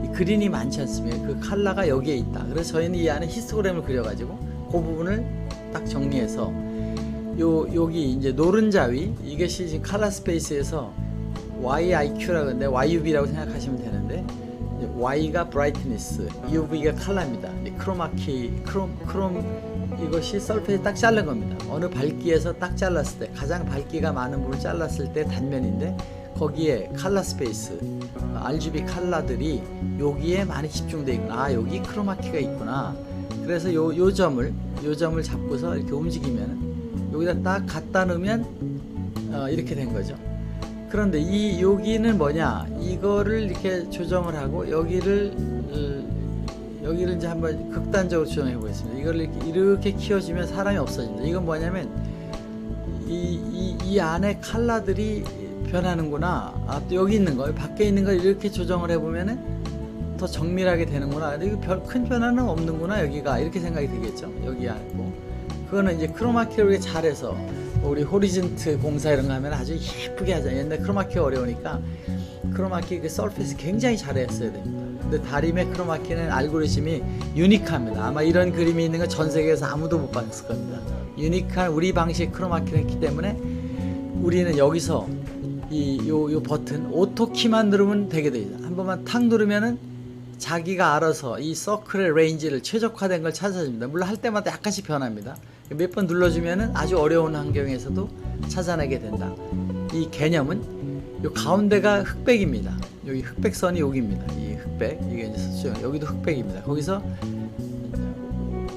이 그린이 많지 않습니까? 그 컬러가 여기에 있다. 그래서 저희는 이 안에 히스토그램을 그려가지고 그 부분을 딱 정리해서 여기 이제 노른자 위, 이것이 지금 컬러 스페이스에서 YIQ라고 하는데 YUV라고 생각하시면 되는데, Y가 brightness, UV가 컬러입니다. 크로마키, 이것이 서페이스 딱 자른 겁니다. 어느 밝기에서 딱 잘랐을 때, 가장 밝기가 많은 부분을 잘랐을 때 단면인데, 거기에 컬러 스페이스, RGB 컬러들이 여기에 많이 집중되어 있구나. 여기 크로마키가 있구나. 그래서 요 점을 잡고서 이렇게 움직이면, 여기다 딱 갖다 놓으면 이렇게 된 거죠. 그런데 여기는 뭐냐? 이거를 이렇게 조정을 하고 여기를 여기를 이제 한번 극단적으로 조정해 보겠습니다. 이걸 이렇게 키워주면 사람이 없어진다. 이건 뭐냐면 이 안에 컬러들이 변하는구나. 또 여기 있는 거, 밖에 있는 걸 이렇게 조정을 해보면은 더 정밀하게 되는구나. 근데 이거 큰 변화는 없는구나 여기가, 이렇게 생각이 들겠죠. 여기 안고 그거는 이제 크로마키를 우리가 잘해서 우리 호리즌트 공사 이런 거 하면 아주 예쁘게 하잖아요. 옛날 크로마키가 어려우니까 크로마키 그 서페이스 굉장히 잘했어야 됩니다. 근데 다림의 크로마키는 알고리즘이 유니크합니다. 아마 이런 그림이 있는 건 전 세계에서 아무도 못 봤을 겁니다. 유니크한 우리 방식 크로마키를 했기 때문에 우리는 여기서 요 버튼 오토 키만 누르면 되게 됩니다. 한 번만 탁 누르면은 자기가 알아서 이 서클의 레인지를 최적화된 걸 찾아줍니다. 물론 할 때마다 약간씩 변합니다. 몇 번 눌러주면은 아주 어려운 환경에서도 찾아내게 된다. 이 개념은 요 가운데가 흑백입니다. 여기 흑백선이 여기입니다. 이 흑백, 이게 이제 수정, 여기도 흑백입니다. 거기서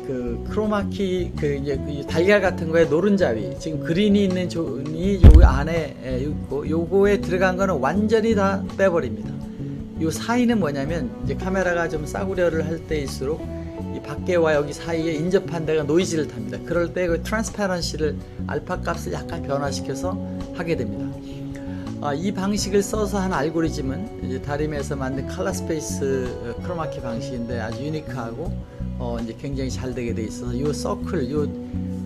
그 크로마키 그 이제 그 달걀 같은 거에 노른자위, 지금 그린이 있는 존이 요 안에 있고, 요거에 들어간 거는 완전히 다 빼버립니다. 요 사이는 뭐냐면 이제 카메라가 좀 싸구려를 할 때일수록 이 밖에와 여기 사이에 인접한 데가 노이즈를 탑니다. 그럴 때 그 트랜스퍼런시를 알파 값을 약간 변화시켜서 하게 됩니다. 이 방식을 써서 한 알고리즘은 이제 다림에서 만든 컬러 스페이스 크로마키 방식인데 아주 유니크하고 이제 굉장히 잘 되게 돼 있어서 요 서클, 요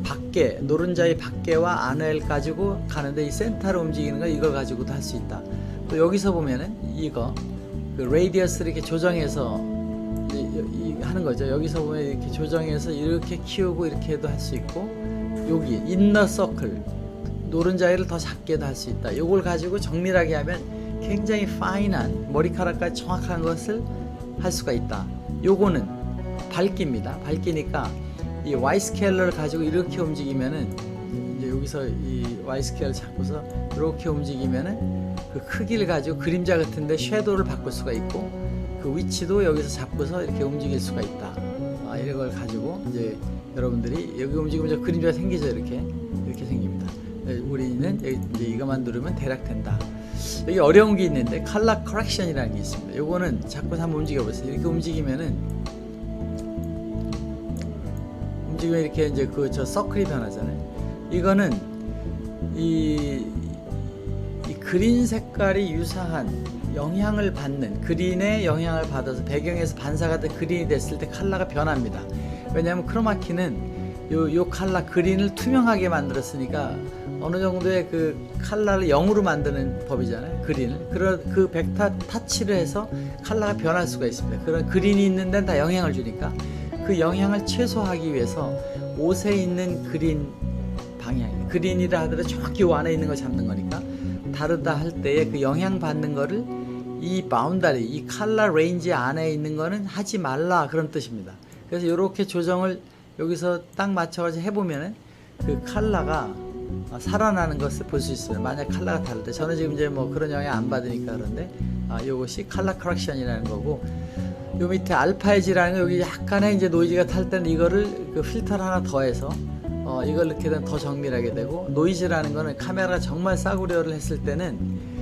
밖에 노른자의 밖에와 안을 가지고 가는데 이 센터로 움직이는 거 이걸 가지고도 할 수 있다. 또 여기서 보면은 이거 그 레디어스를 이렇게 조정해서 하는 거죠. 여기서 보면 이렇게 조정해서 이렇게 키우고 이렇게 해도 할 수 있고, 여기 인너 서클 노른자위를 더 작게도 할 수 있다. 요걸 가지고 정밀하게 하면 굉장히 파인한 머리카락까지 정확한 것을 할 수가 있다. 요거는 밝기입니다. 밝기니까 이 Y 스케일러를 가지고 이렇게 움직이면은 이제 여기서 이 Y 스케일을 잡고서 이렇게 움직이면은 그 크기를 가지고 그림자 같은데 섀도우를 바꿀 수가 있고, 그 위치도 여기서 잡고서 이렇게 움직일 수가 있다. 이런 걸 가지고 이제 여러분들이 여기 움직이면 저 그림자가 생기죠. 이렇게 생깁니다. 우리는 여기 이제 이거만 누르면 대략 된다. 여기 어려운 게 있는데 컬러 커렉션이라는 게 있습니다. 요거는 자꾸 한번 움직여 보세요. 이렇게 움직이면 이렇게 이제 그 저 서클이 변하잖아요. 이거는 이 그린 색깔이 유사한 영향을 받는, 그린의 영향을 받아서 배경에서 반사가 된 그린이 됐을 때 컬러가 변합니다. 왜냐하면 크로마키는 요 컬러 그린을 투명하게 만들었으니까 어느 정도의 그 컬러를 0으로 만드는 법이잖아요. 그린을. 그 벡터 타치를 해서 컬러가 변할 수가 있습니다. 그런 그린이 있는 데는 다 영향을 주니까 그 영향을 최소화하기 위해서 옷에 있는 그린 방향, 그린이라 하더라도 정확히 요 안에 있는 걸 잡는 거니까 다르다 할 때에 그 영향 받는 거를 이 바운다리, 이 컬러 레인지 안에 있는 거는 하지 말라, 그런 뜻입니다. 그래서 이렇게 조정을 여기서 딱 맞춰가지고 해보면은 그 컬러가 살아나는 것을 볼 수 있어요. 만약 컬러가 다를 때. 저는 지금 이제 뭐 그런 영향 안 받으니까 그런데 이것이 컬러 커렉션이라는 거고, 요 밑에 알파 에지라는 거, 여기 약간의 이제 노이즈가 탈 때는 이거를 그 필터를 하나 더해서 이걸 이렇게 되면 더 정밀하게 되고, 노이즈라는 거는 카메라가 정말 싸구려를 했을 때는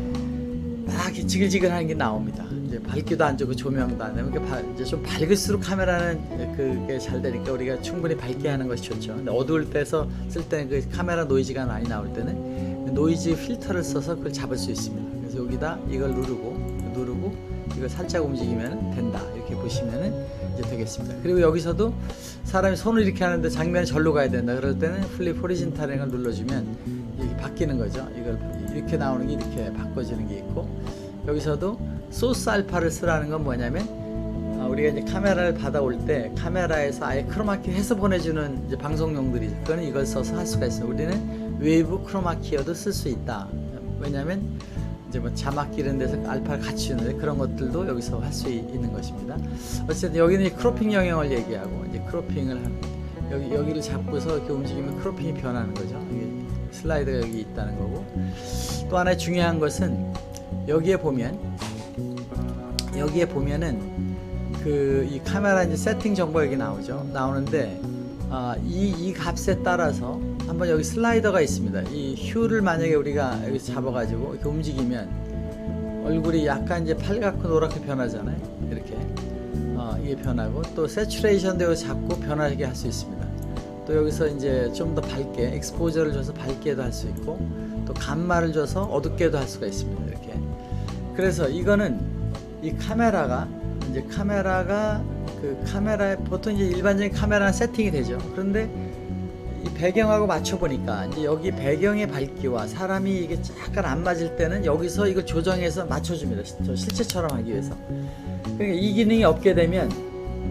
막 이렇게 지글지글하는 게 나옵니다. 이제 밝기도 안 좋고 조명도 안 되면 이제 좀 밝을수록 카메라는 그게 잘 되니까 우리가 충분히 밝게 하는 것이 좋죠. 근데 어두울 때서 쓸 때는 그 카메라 노이즈가 많이 나올 때는 노이즈 필터를 써서 그걸 잡을 수 있습니다. 그래서 여기다 이걸 누르고 이걸 살짝 움직이면 된다. 이렇게 보시면은 이제 되겠습니다. 그리고 여기서도 사람이 손을 이렇게 하는데 장면이 절로 가야 된다. 그럴 때는 플립 호리진탈을 눌러주면 이게 바뀌는 거죠. 이걸 이렇게 나오는 게 이렇게 바꿔지는 게 있고, 여기서도 소스 알파를 쓰라는 건 뭐냐면 우리가 이제 카메라를 받아올 때 카메라에서 아예 크로마키 해서 보내주는 이제 방송용들이, 그거는 이걸 써서 할 수가 있어요. 우리는 웨이브 크로마키어도 쓸 수 있다. 왜냐면 이제 뭐 자막 기른 데서 알파를 같이 주는데 그런 것들도 여기서 할 수 있는 것입니다. 어쨌든 여기는 이제 크로핑 영역을 얘기하고, 이제 크로핑을 하는, 여기를 잡고서 이렇게 움직이면 크로핑이 변하는 거죠. 슬라이드가 여기 있다는 거고, 또 하나 중요한 것은 여기에 보면은 그 이 카메라 이제 세팅 정보 여기 나오는데 이 값에 따라서 한번 여기 슬라이더가 있습니다. 이 휴를 만약에 우리가 여기서 잡아가지고 이렇게 움직이면 얼굴이 약간 이제 팔갛고 노랗게 변하잖아요. 이렇게 이게 변하고, 또 세츄레이션도 여기서 잡고 변하게 할 수 있습니다. 또 여기서 이제 좀 더 밝게 익스포저를 줘서 밝게도 할 수 있고, 또 감마를 줘서 어둡게도 할 수가 있습니다. 이렇게. 그래서 이거는 이 카메라가 그 카메라에 보통 이제 일반적인 카메라는 세팅이 되죠. 그런데 이 배경하고 맞춰 보니까 이제 여기 배경의 밝기와 사람이 이게 약간 안 맞을 때는 여기서 이걸 조정해서 맞춰줍니다. 저 실제처럼 하기 위해서. 그러니까 이 기능이 없게 되면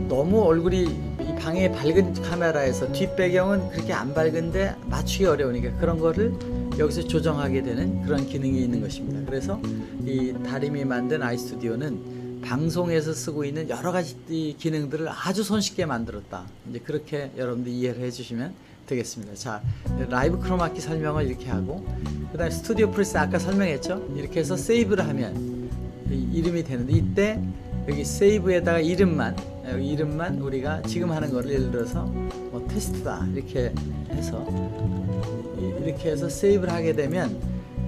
너무 얼굴이 이 방에 밝은 카메라에서 뒷배경은 그렇게 안 밝은데 맞추기 어려우니까 그런 거를 여기서 조정하게 되는 그런 기능이 있는 것입니다. 그래서 이 다림이 만든 아이스튜디오는 방송에서 쓰고 있는 여러 가지 기능들을 아주 손쉽게 만들었다. 이제 그렇게 여러분들 이해를 해주시면 되겠습니다. 자, 라이브 크로마키 설명을 이렇게 하고, 그 다음에 스튜디오 프리셋 아까 설명했죠? 이렇게 해서 세이브를 하면 이름이 되는데, 이때 여기 세이브에다가 여기 이름만 우리가 지금 하는 거를 예를 들어서 뭐 테스트다 이렇게 해서 세이브를 하게 되면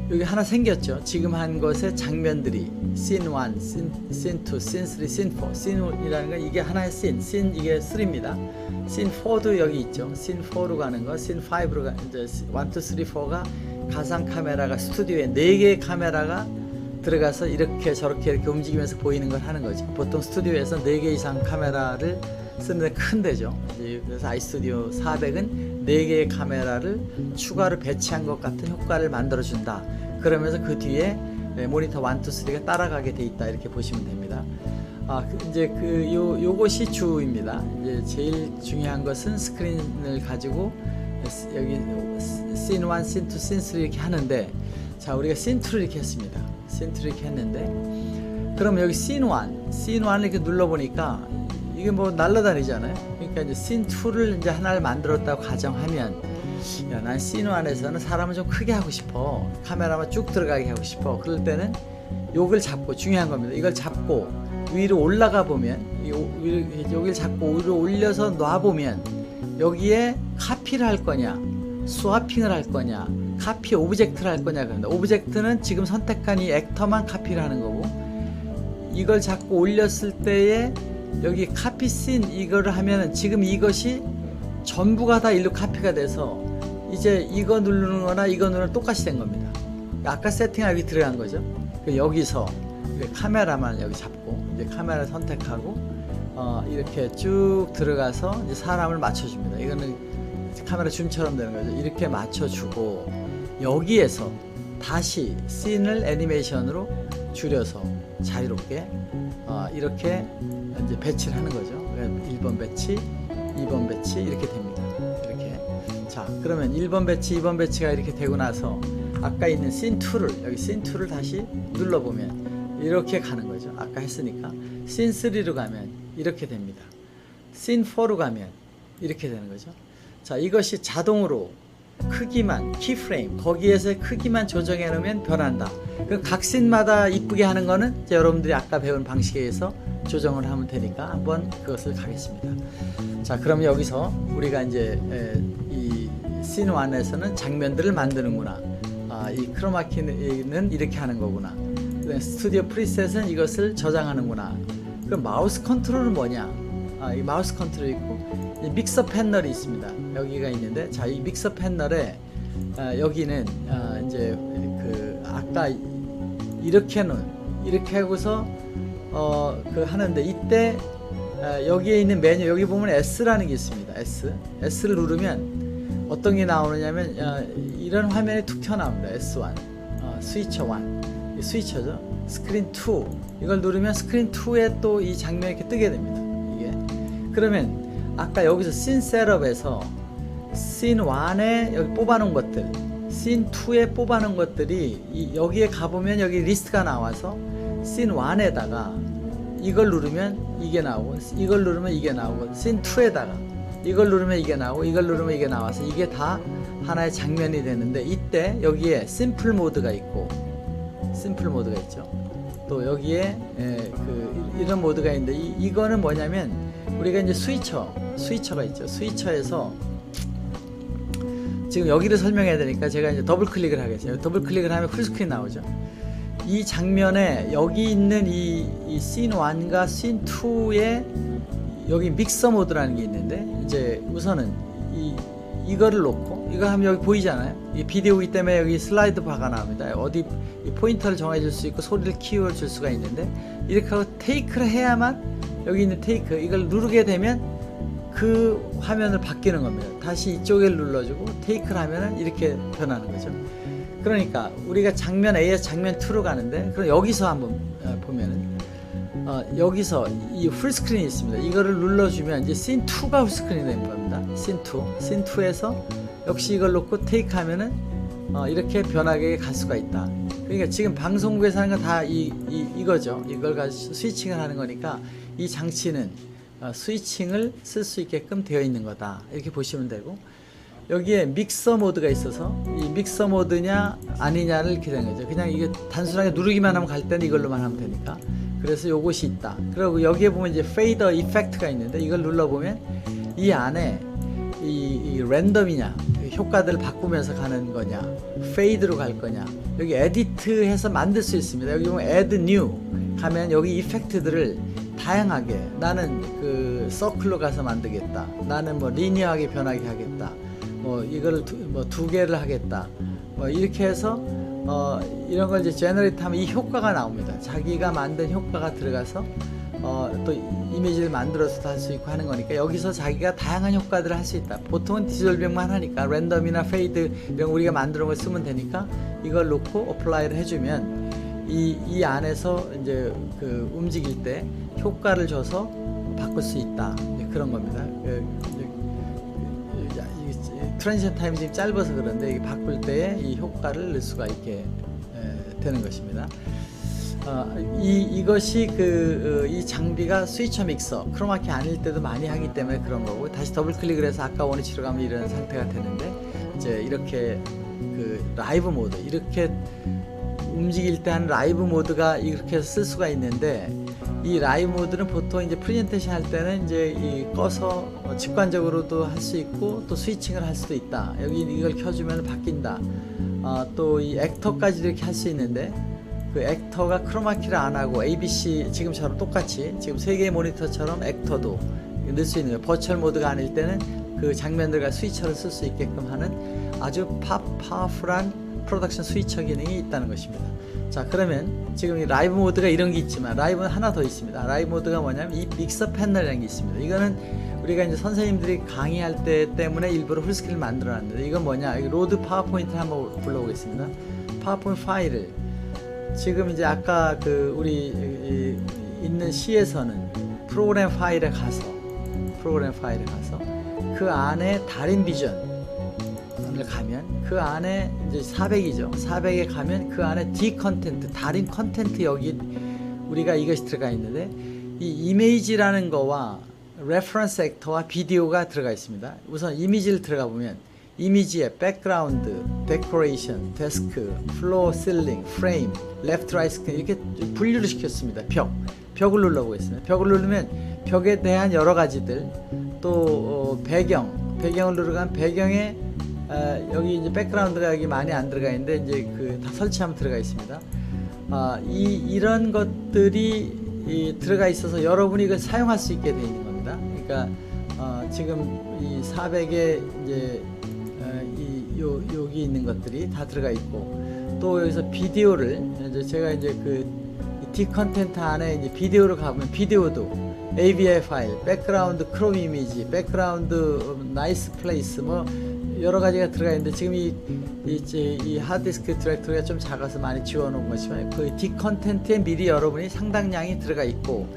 여기 하나 생겼죠. 지금 한 것의 장면들이 씬 1, 씬 2, 씬 3, 씬 4. 씬이라는 건 이게 하나의 씬 이게 3입니다. 씬 4도 여기 있죠. 씬 4로 가는 거, 씬 5로 이제 1, 2, 3, 4가 가상 카메라가 스튜디오에 4개의 카메라가 들어가서 이렇게 저렇게 이렇게 움직이면서 보이는 걸 하는 거죠. 보통 스튜디오에서 4개 이상 카메라를 쓰는데 큰 데죠. 그래서 아이스튜디오 400은 4개의 카메라를 추가로 배치한 것 같은 효과를 만들어준다. 그러면서 그 뒤에 모니터 1, 2, 3가 따라가게 돼 있다. 이렇게 보시면 됩니다. 이제 요것이 주입니다. 이제 제일 중요한 것은 스크린을 가지고 여기 씬 1, 씬 2, 씬 3 이렇게 하는데, 자, 우리가 씬 2를 이렇게 했습니다. 씬 2를 이렇게 했는데, 그럼 여기 씬 1을 이렇게 눌러보니까 이게 뭐 날라다니잖아요. 그러니까 이제 씬 2를 이제 하나를 만들었다고 가정하면, 야, 난 씬 1에서는 사람을 좀 크게 하고 싶어. 카메라만 쭉 들어가게 하고 싶어. 그럴 때는 요걸 잡고, 중요한 겁니다. 이걸 잡고 위로 올라가 보면, 여기를 잡고 위로 올려서 놔보면 여기에 카피를 할 거냐, 스와핑을 할 거냐, 카피 오브젝트를 할 거냐. 그런데 오브젝트는 지금 선택한 이 액터만 카피를 하는 거고, 이걸 잡고 올렸을 때에 여기 카피 씬 이거를 하면은 지금 이것이 전부가 다 일로 카피가 돼서 이제 이거 누르는 거나 이거 누르는 똑같이 된 겁니다. 아까 세팅하기 들어간 거죠. 여기서 카메라만 여기 잡고 이제 카메라 선택하고 이렇게 쭉 들어가서 이제 사람을 맞춰줍니다. 이거는 카메라 줌처럼 되는 거죠. 이렇게 맞춰주고 여기에서 다시 씬을 애니메이션으로 줄여서 자유롭게 이렇게 이제 배치를 하는 거죠. 1번 배치, 2번 배치 이렇게 됩니다. 이렇게. 자, 그러면 1번 배치, 2번 배치가 이렇게 되고 나서 아까 있는 씬 2를 여기 씬 2를 다시 눌러보면 이렇게 가는 거죠. 아까 했으니까. 씬 3로 가면 이렇게 됩니다. 씬 4로 가면 이렇게 되는 거죠. 자, 이것이 자동으로 크기만, 키프레임 거기에서의 크기만 조정해 놓으면 변한다. 그럼 각 씬마다 이쁘게 하는 거는 이제 여러분들이 아까 배운 방식에 의해서 조정을 하면 되니까 한번 그것을 가겠습니다. 자, 그럼 여기서 우리가 이제 이 씬 1에서는 장면들을 만드는구나. 이 크로마키는 이렇게 하는 거구나. 스튜디오 프리셋은 이것을 저장하는구나. 그럼 마우스 컨트롤은 뭐냐? 이 마우스 컨트롤이 있고 이 믹서 패널이 있습니다. 여기가 있는데, 자, 이 믹서 패널에 여기는 이제 아까 이렇게 하고서 하는데, 이때 여기에 있는 메뉴, 여기 보면 S라는 게 있습니다. S를 누르면 어떤 게 나오느냐면 이런 화면이 툭 튀어나옵니다. S1 스위처 1 스위처죠. 스크린 2 이걸 누르면 스크린 2에 또 이 장면이 이렇게 뜨게 됩니다. 이게 그러면 아까 여기서 씬 셋업에서 씬 1에 여기 뽑아놓은 것들, 씬 2에 뽑아놓은 것들이 여기에 가보면 여기 리스트가 나와서 씬 1에다가 이걸 누르면 이게 나오고, 이걸 누르면 이게 나오고, 씬 2에다가 이걸 누르면 이게 나오고, 이걸 누르면 이게 나와서 이게 다 하나의 장면이 되는데, 이때 여기에 심플 모드가 있고, 심플 모드가 있죠. 또 여기에 이런 모드가 있는데, 이거는 뭐냐면 우리가 이제 스위처가 있죠. 스위처에서 지금 여기를 설명해야 되니까 제가 이제 더블 클릭을 하겠습니다. 더블 클릭을 하면 풀스크린 나오죠. 이 장면에 여기 있는 이 씬 1과 씬 2에 여기 믹서 모드라는 게 있는데, 이제 우선은 이거를 놓고, 이거 하면 여기 보이잖아요. 이 비디오이기 때문에 여기 슬라이드 바가 나옵니다. 어디 이 포인터를 정해줄 수 있고 소리를 키워줄 수가 있는데, 이렇게 하고 테이크를 해야만, 여기 있는 테이크 이걸 누르게 되면 그 화면을 바뀌는 겁니다. 다시 이쪽에 눌러주고 테이크를 하면은 이렇게 변하는 거죠. 그러니까 우리가 장면 A에서 장면 2로 가는데, 그럼 여기서 한번 보면은 여기서 이 풀스크린이 있습니다. 이거를 눌러주면 이제 씬 2가 풀스크린이 된 겁니다. 씬 2에서 역시 이걸 놓고 테이크 하면은 이렇게 변하게 갈 수가 있다. 그러니까 지금 방송국에서 하는 건 다 이거죠. 이걸 가지고 스위칭을 하는 거니까 이 장치는 스위칭을 쓸 수 있게끔 되어 있는 거다, 이렇게 보시면 되고, 여기에 믹서 모드가 있어서 이 믹서 모드냐 아니냐를 이렇게 되는 거죠. 그냥 이게 단순하게 누르기만 하면 갈 때는 이걸로만 하면 되니까. 그래서 요것이 있다. 그리고 여기에 보면 이제 페이더 이펙트가 있는데, 이걸 눌러보면 이 안에 이 랜덤이냐, 효과들을 바꾸면서 가는 거냐, 페이드로 갈 거냐, 여기 에디트 해서 만들 수 있습니다. 여기 보면 add new 하면 여기 이펙트들을 다양하게, 나는 그 서클로 가서 만들겠다, 나는 뭐 리니어하게 변하게 하겠다, 뭐 이거를 두 개를 하겠다, 뭐 이렇게 해서 이런 걸 이제 제너레이트 하면 이 효과가 나옵니다. 자기가 만든 효과가 들어가서 또 이미지를 만들어서 할 수 있고 하는 거니까, 여기서 자기가 다양한 효과들을 할 수 있다. 보통은 디졸빙만 하니까 랜덤이나 페이드 이런 우리가 만드는 걸 쓰면 되니까, 이걸 놓고 어플라이를 해주면 이 안에서 이제 그 움직일 때 효과를 줘서 바꿀 수 있다, 그런 겁니다. 트랜지션 타임이 지금 짧아서 그런데 바꿀 때에 이 효과를 넣을 수가 있게 되는 것입니다. 이것이 이 장비가 스위처 믹서, 크로마키 아닐 때도 많이 하기 때문에 그런 거고, 다시 더블 클릭을 해서 아까 원위치로 가면 이런 상태가 되는데, 이제 이렇게 그 라이브 모드, 이렇게 움직일 때 하는 라이브 모드가 이렇게 쓸 수가 있는데, 이 라이브 모드는 보통 이제 프레젠테이션 할 때는 이제 꺼서 직관적으로도 할 수 있고 또 스위칭을 할 수도 있다. 여기 이걸 켜주면 바뀐다. 또 이 액터까지도 이렇게 할 수 있는데, 그 액터가 크로마키를 안 하고 ABC 지금처럼 똑같이 지금 3개의 모니터처럼 액터도 넣을 수 있는 거예요. 버추얼 모드가 아닐 때는 그 장면들과 스위처를 쓸 수 있게끔 하는 아주 파워풀한 프로덕션 스위처 기능이 있다는 것입니다. 자, 그러면 지금 이 라이브 모드가 이런 게 있지만, 라이브는 하나 더 있습니다. 라이브 모드가 뭐냐면 이 믹서 패널이라는 게 있습니다. 이거는 우리가 이제 선생님들이 강의할 때 때문에 일부러 풀스크린을 만들어 놨는데, 이건 뭐냐, 로드 파워포인트를 한번 불러보겠습니다. 파워포인트 파일을 지금 이제 아까 그 우리 있는 C에서는 프로그램 파일에 가서 그 안에 달인 비전을 가면 그 안에 이제 400이죠. 400에 가면 그 안에 D 컨텐트, 달인 컨텐트, 여기 우리가 이것이 들어가 있는데, 이 이미지라는 거와 레퍼런스 액터와 비디오가 들어가 있습니다. 우선 이미지를 들어가 보면 이미지에 백그라운드, 데코레이션, 데스크, 플로어, 실링, 프레임, 레프트, 라이트 스크린 이렇게 분류를 시켰습니다. 벽을 눌러보겠습니다. 벽을 누르면 벽에 대한 여러 가지들, 또 배경을 누르면 배경에 여기 이제 백그라운드가 여기 많이 안 들어가 있는데, 이제 그 다 설치하면 들어가 있습니다. 이런 것들이 들어가 있어서 여러분이 이걸 사용할 수 있게 되어 있는 겁니다. 그러니까 지금 이 400에 이제 여기 있는 것들이 다 들어가 있고, 또 여기서 비디오를 이제 제가 이제 그 D 컨텐트 안에 이제 비디오를 가보면 비디오도 AVI 파일, 백그라운드 크롭 이미지, 백그라운드 나이스 플레이스, 뭐 여러 가지가 들어가 있는데, 지금 이 하드디스크 디렉토리가 좀 작아서 많이 지워놓은 것이지만, 그 D 컨텐트에 미리 여러분이 상당량이 들어가 있고,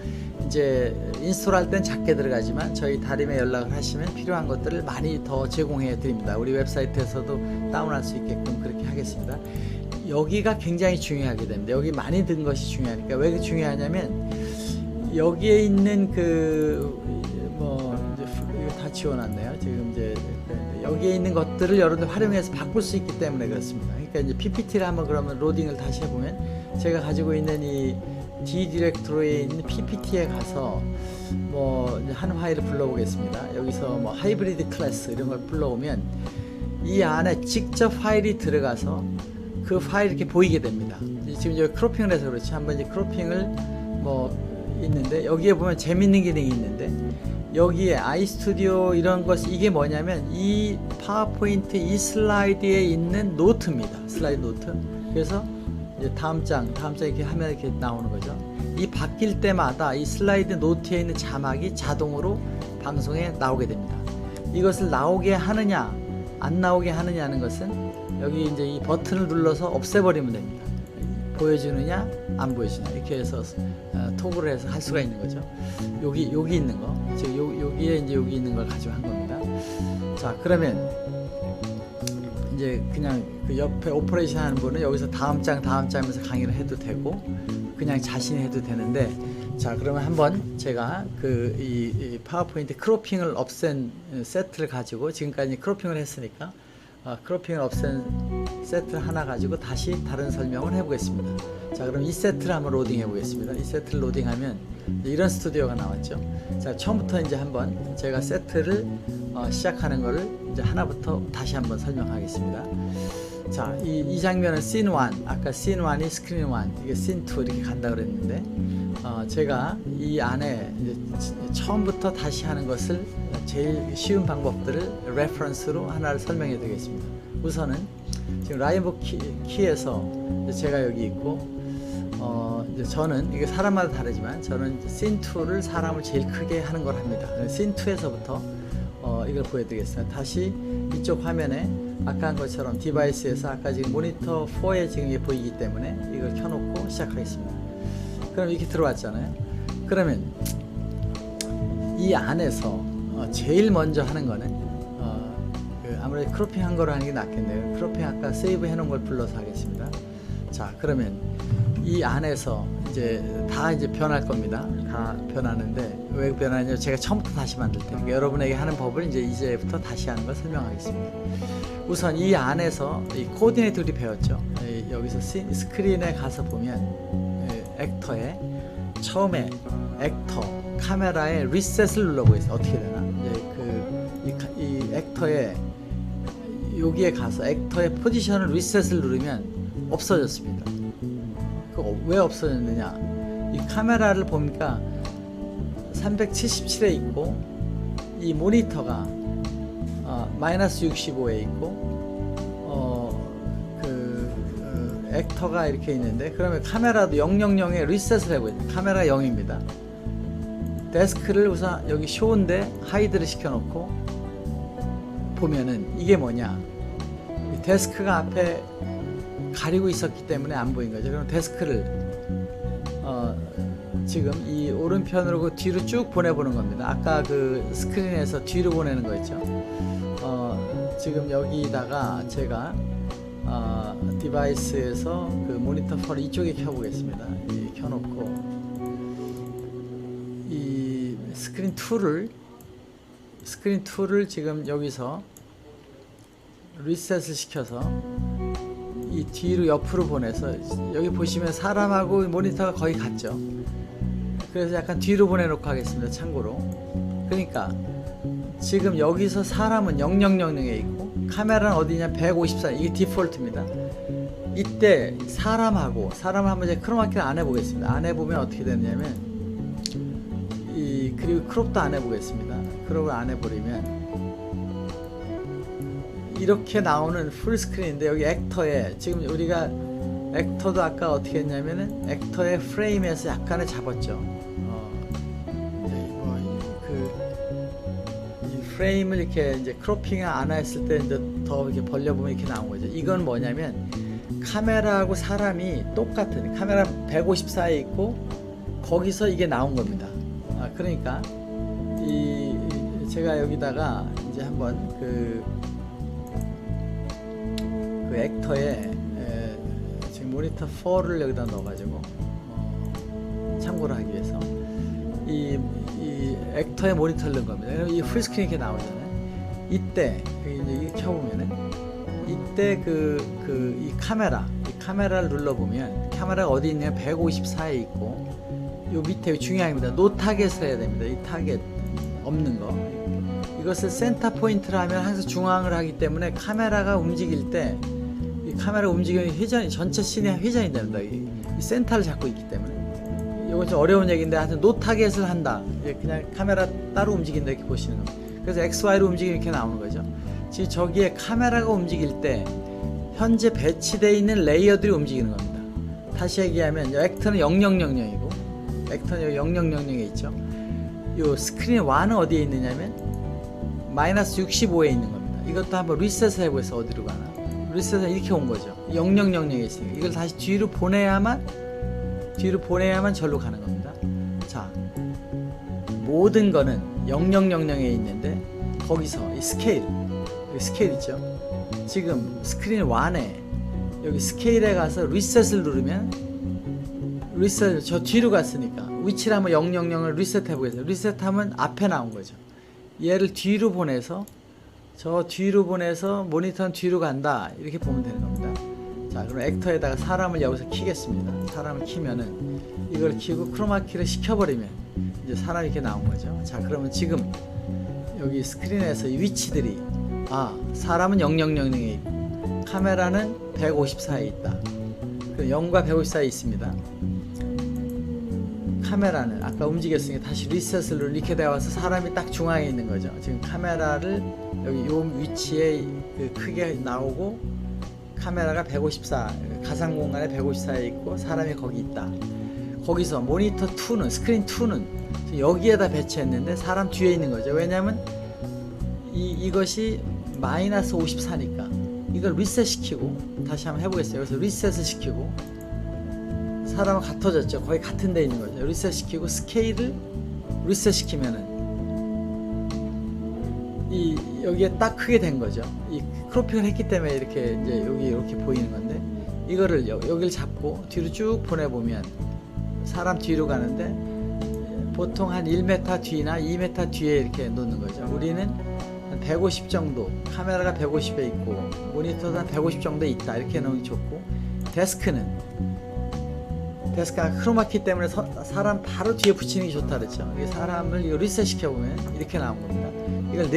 이제 인스톨할 땐 작게 들어가지만 저희 다림에 연락을 하시면 필요한 것들을 많이 더 제공해 드립니다. 우리 웹사이트에서도 다운할 수 있게끔 그렇게 하겠습니다. 여기가 굉장히 중요하게 됩니다. 여기 많이 든 것이 중요하니까. 왜 중요하냐면, 여기에 있는 이거 다 지워놨네요. 지금 이제 여기에 있는 것들을 여러분들 활용해서 바꿀 수 있기 때문에 그렇습니다. 그러니까 이제 PPT를 한번 그러면 로딩을 다시 해보면, 제가 가지고 있는 이 D 디렉토리에 있는 PPT에 가서 뭐 한 파일을 불러보겠습니다. 여기서 뭐 하이브리드 클래스 이런 걸 불러오면 이 안에 직접 파일이 들어가서 그 파일이 이렇게 보이게 됩니다. 지금 이제 크로핑을 해서 그렇지. 한번 이제 크로핑을 뭐 있는데 여기에 보면 재밌는 기능이 있는데 여기에 아이스튜디오 이런 것 이게 뭐냐면 이 파워포인트 이 슬라이드에 있는 노트입니다. 슬라이드 노트. 그래서 이제 다음 장 이렇게 하면 이렇게 나오는 거죠. 이 바뀔 때마다 이 슬라이드 노트에 있는 자막이 자동으로 방송에 나오게 됩니다. 이것을 나오게 하느냐 안 나오게 하느냐는 것은 여기 이제 이 버튼을 눌러서 없애버리면 됩니다. 보여주느냐 안 보여주냐 이렇게 해서 토글을 해서 할 수가 있는 거죠. 여기 있는 거 지금 여기에 이제 여기 있는 걸 가지고 한 겁니다. 자, 그러면 이제 그냥 그 옆에 오퍼레이션 하는 분은 여기서 다음 장 하면서 강의를 해도 되고 그냥 자신이 해도 되는데, 자, 그러면 한번 제가 이 파워포인트 크로핑을 없앤 세트를 가지고 지금까지 크로핑을 했으니까 크로핑을 없앤 세트를 하나 가지고 다시 다른 설명을 해보겠습니다. 자, 그럼 이 세트를 한번 로딩 해보겠습니다. 이 세트를 로딩하면 이런 스튜디오가 나왔죠. 자, 처음부터 이제 한번 제가 세트를 시작하는 거를 이제 하나부터 다시 한번 설명하겠습니다. 자, 이 장면은 씬 1, 아까 씬 1이 스크린 1, 이게 씬 2 이렇게 간다 그랬는데 제가 이 안에 이제 처음부터 다시 하는 것을 제일 쉬운 방법들을 레퍼런스로 하나를 설명해 드리겠습니다. 우선은 지금 라이브 키에서 제가 여기 있고 이제 저는 이게 사람마다 다르지만 저는 씬 2를 사람을 제일 크게 하는 걸 합니다. 씬 2에서부터 이걸 보여드리겠습니다. 다시 이쪽 화면에 아까 한 것처럼 디바이스에서 아까 지금 모니터 4에 지금 이게 보이기 때문에 이걸 켜놓고 시작하겠습니다. 그럼 이렇게 들어왔잖아요. 그러면 이 안에서 제일 먼저 하는 거는 아무래도 크로핑 한 거로 하는 게 낫겠네요. 크로핑 아까 세이브 해놓은 걸 불러서 하겠습니다. 자, 그러면 이 안에서 이제 다 이제 변할 겁니다. 다 변하는데 왜 변하냐면 제가 처음부터 다시 만들 테니까 여러분에게 하는 법을 이제부터 다시 하는 걸 설명하겠습니다. 우선 이 안에서 이 코디네이터 우리 배웠죠. 여기서 스크린에 가서 보면 액터에 처음에 액터 카메라에 리셋을 눌러보겠습니다. 어떻게 되나? 이제 이 액터에 여기에 가서 액터의 포지션을 리셋을 누르면 없어졌습니다. 왜 없어졌느냐? 이 카메라를 보니까 377에 있고 이 모니터가 마이너스 65에 있고 액터가 이렇게 있는데 그러면 카메라도 000에 리셋을 해보겠습니다. 카메라가 0입니다. 데스크를 우선 여기 쇼인데 하이드를 시켜놓고 보면은 이게 뭐냐? 이 데스크가 앞에 가리고 있었기 때문에 안 보인 거죠. 그럼 데스크를 지금 이 오른편으로 뒤로 쭉 보내보는 겁니다. 아까 그 스크린에서 뒤로 보내는 거 있죠. 지금 여기다가 제가 디바이스에서 그 모니터 4를 이쪽에 켜보겠습니다. 켜놓고 이 스크린 2를 지금 여기서 리셋을 시켜서 이 뒤로 옆으로 보내서 여기 보시면 사람하고 모니터가 거의 같죠. 그래서 약간 뒤로 보내놓고 하겠습니다. 참고로. 그러니까 지금 여기서 사람은 0000에 있고 카메라는 어디냐 154 이게 디폴트입니다. 이때 사람을 한번 이제 크로마키를 안 해보겠습니다. 안 해보면 어떻게 되냐면 그리고 크롭도 안 해보겠습니다. 크롭을 안 해버리면 이렇게 나오는 풀스크린인데 여기 액터에 지금 우리가 액터도 아까 어떻게 했냐면은 액터의 프레임에서 약간을 잡았죠. 이 프레임을 이렇게 이제 크로핑을 안 했을 때 이제 더 이렇게 벌려보면 이렇게 나온 거죠. 이건 뭐냐면 카메라하고 사람이 똑같은 카메라 154에 있고 거기서 이게 나온 겁니다. 그러니까 제가 여기다가 이제 한번 그 액터에 지금 모니터 4를 여기다 넣어가지고 참고를 하기 위해서 이 액터에 모니터를 넣은 겁니다. 그럼 이 풀스크린 이렇게 나오잖아요. 이때 이제 켜보면은 이때 이 카메라를 눌러보면 카메라가 어디 있냐면 154에 있고 요 밑에 중요합니다. 노 타겟을 해야 됩니다. 이 타겟 없는 거 이것을 센터 포인트를 하면 항상 중앙을 하기 때문에 카메라가 움직일 때 이 카메라 움직임이 회전이 전체 씬이 회전이 된다. 이 센터를 잡고 있기 때문에 이건 좀 어려운 얘기인데 하여튼 노 타겟을 한다. 그냥 카메라 따로 움직인다 이렇게 보시는 겁니다. 그래서 XY로 움직임이 이렇게 나오는 거죠. 지금 저기에 카메라가 움직일 때 현재 배치되어 있는 레이어들이 움직이는 겁니다. 다시 얘기하면 액터는 0000이고 액터는 여기 0000에 있죠. 요 스크린 1은 어디에 있느냐면 마이너스 65에 있는 겁니다. 이것도 한번 리셋을 해보겠어. 어디로 가나. 리셋은 이렇게 온 거죠. 0000에 있으니까 이걸 다시 뒤로 보내야만 절로 가는 겁니다. 자, 모든 거는 0000에 있는데 거기서 이 스케일, 여기 스케일 있죠. 지금 스크린 1에 여기 스케일에 가서 리셋을 누르면 리셋, 저 뒤로 갔으니까 위치를 한번 000을 리셋 해보겠습니다. 리셋하면 앞에 나온 거죠. 얘를 뒤로 보내서 저 뒤로 보내서 모니터는 뒤로 간다 이렇게 보면 되는 겁니다. 자, 그럼 액터에다가 사람을 여기서 키겠습니다. 사람을 키면은 이걸 키고 크로마키를 시켜버리면 이제 사람이 이렇게 나온 거죠. 자, 그러면 지금 여기 스크린에서 이 위치들이 사람은 0000에 있고 카메라는 154에 있다. 0과 150 사이에 있습니다. 카메라는 아까 움직였으니까 다시 리셋을 누르면 이렇게 되어서 사람이 딱 중앙에 있는 거죠. 지금 카메라를 여기 요 위치에 크게 나오고 카메라가 154 가상 공간에 154에 있고 사람이 거기 있다. 거기서 모니터 2는 스크린 2는 여기에다 배치했는데 사람 뒤에 있는 거죠. 왜냐면 이것이 마이너스 54니까 이걸 리셋 시키고 다시 한번 해보겠어요. 여기서 리셋을 시키고 사람은 같아졌죠. 거의 같은 데 있는 거죠. 리셋 시키고 스케일을 리셋 시키면은 여기에 딱 크게 된 거죠. 이 크로핑을 했기 때문에 이렇게 이제 여기 이렇게 보이는 건데 이거를 여기를 잡고 뒤로 쭉 보내보면 사람 뒤로 가는데 보통 한 1m 뒤나 2m 뒤에 이렇게 놓는 거죠. 우리는 한 150 정도, 카메라가 150에 있고 모니터도 한 150 정도에 있다 이렇게 놓으면 좋고, 데스크가 크로마키 때문에 사람 바로 뒤에 붙이는 게 좋다 그랬죠. 사람을 이거 리셋 시켜보면 이렇게 나온 겁니다. 이걸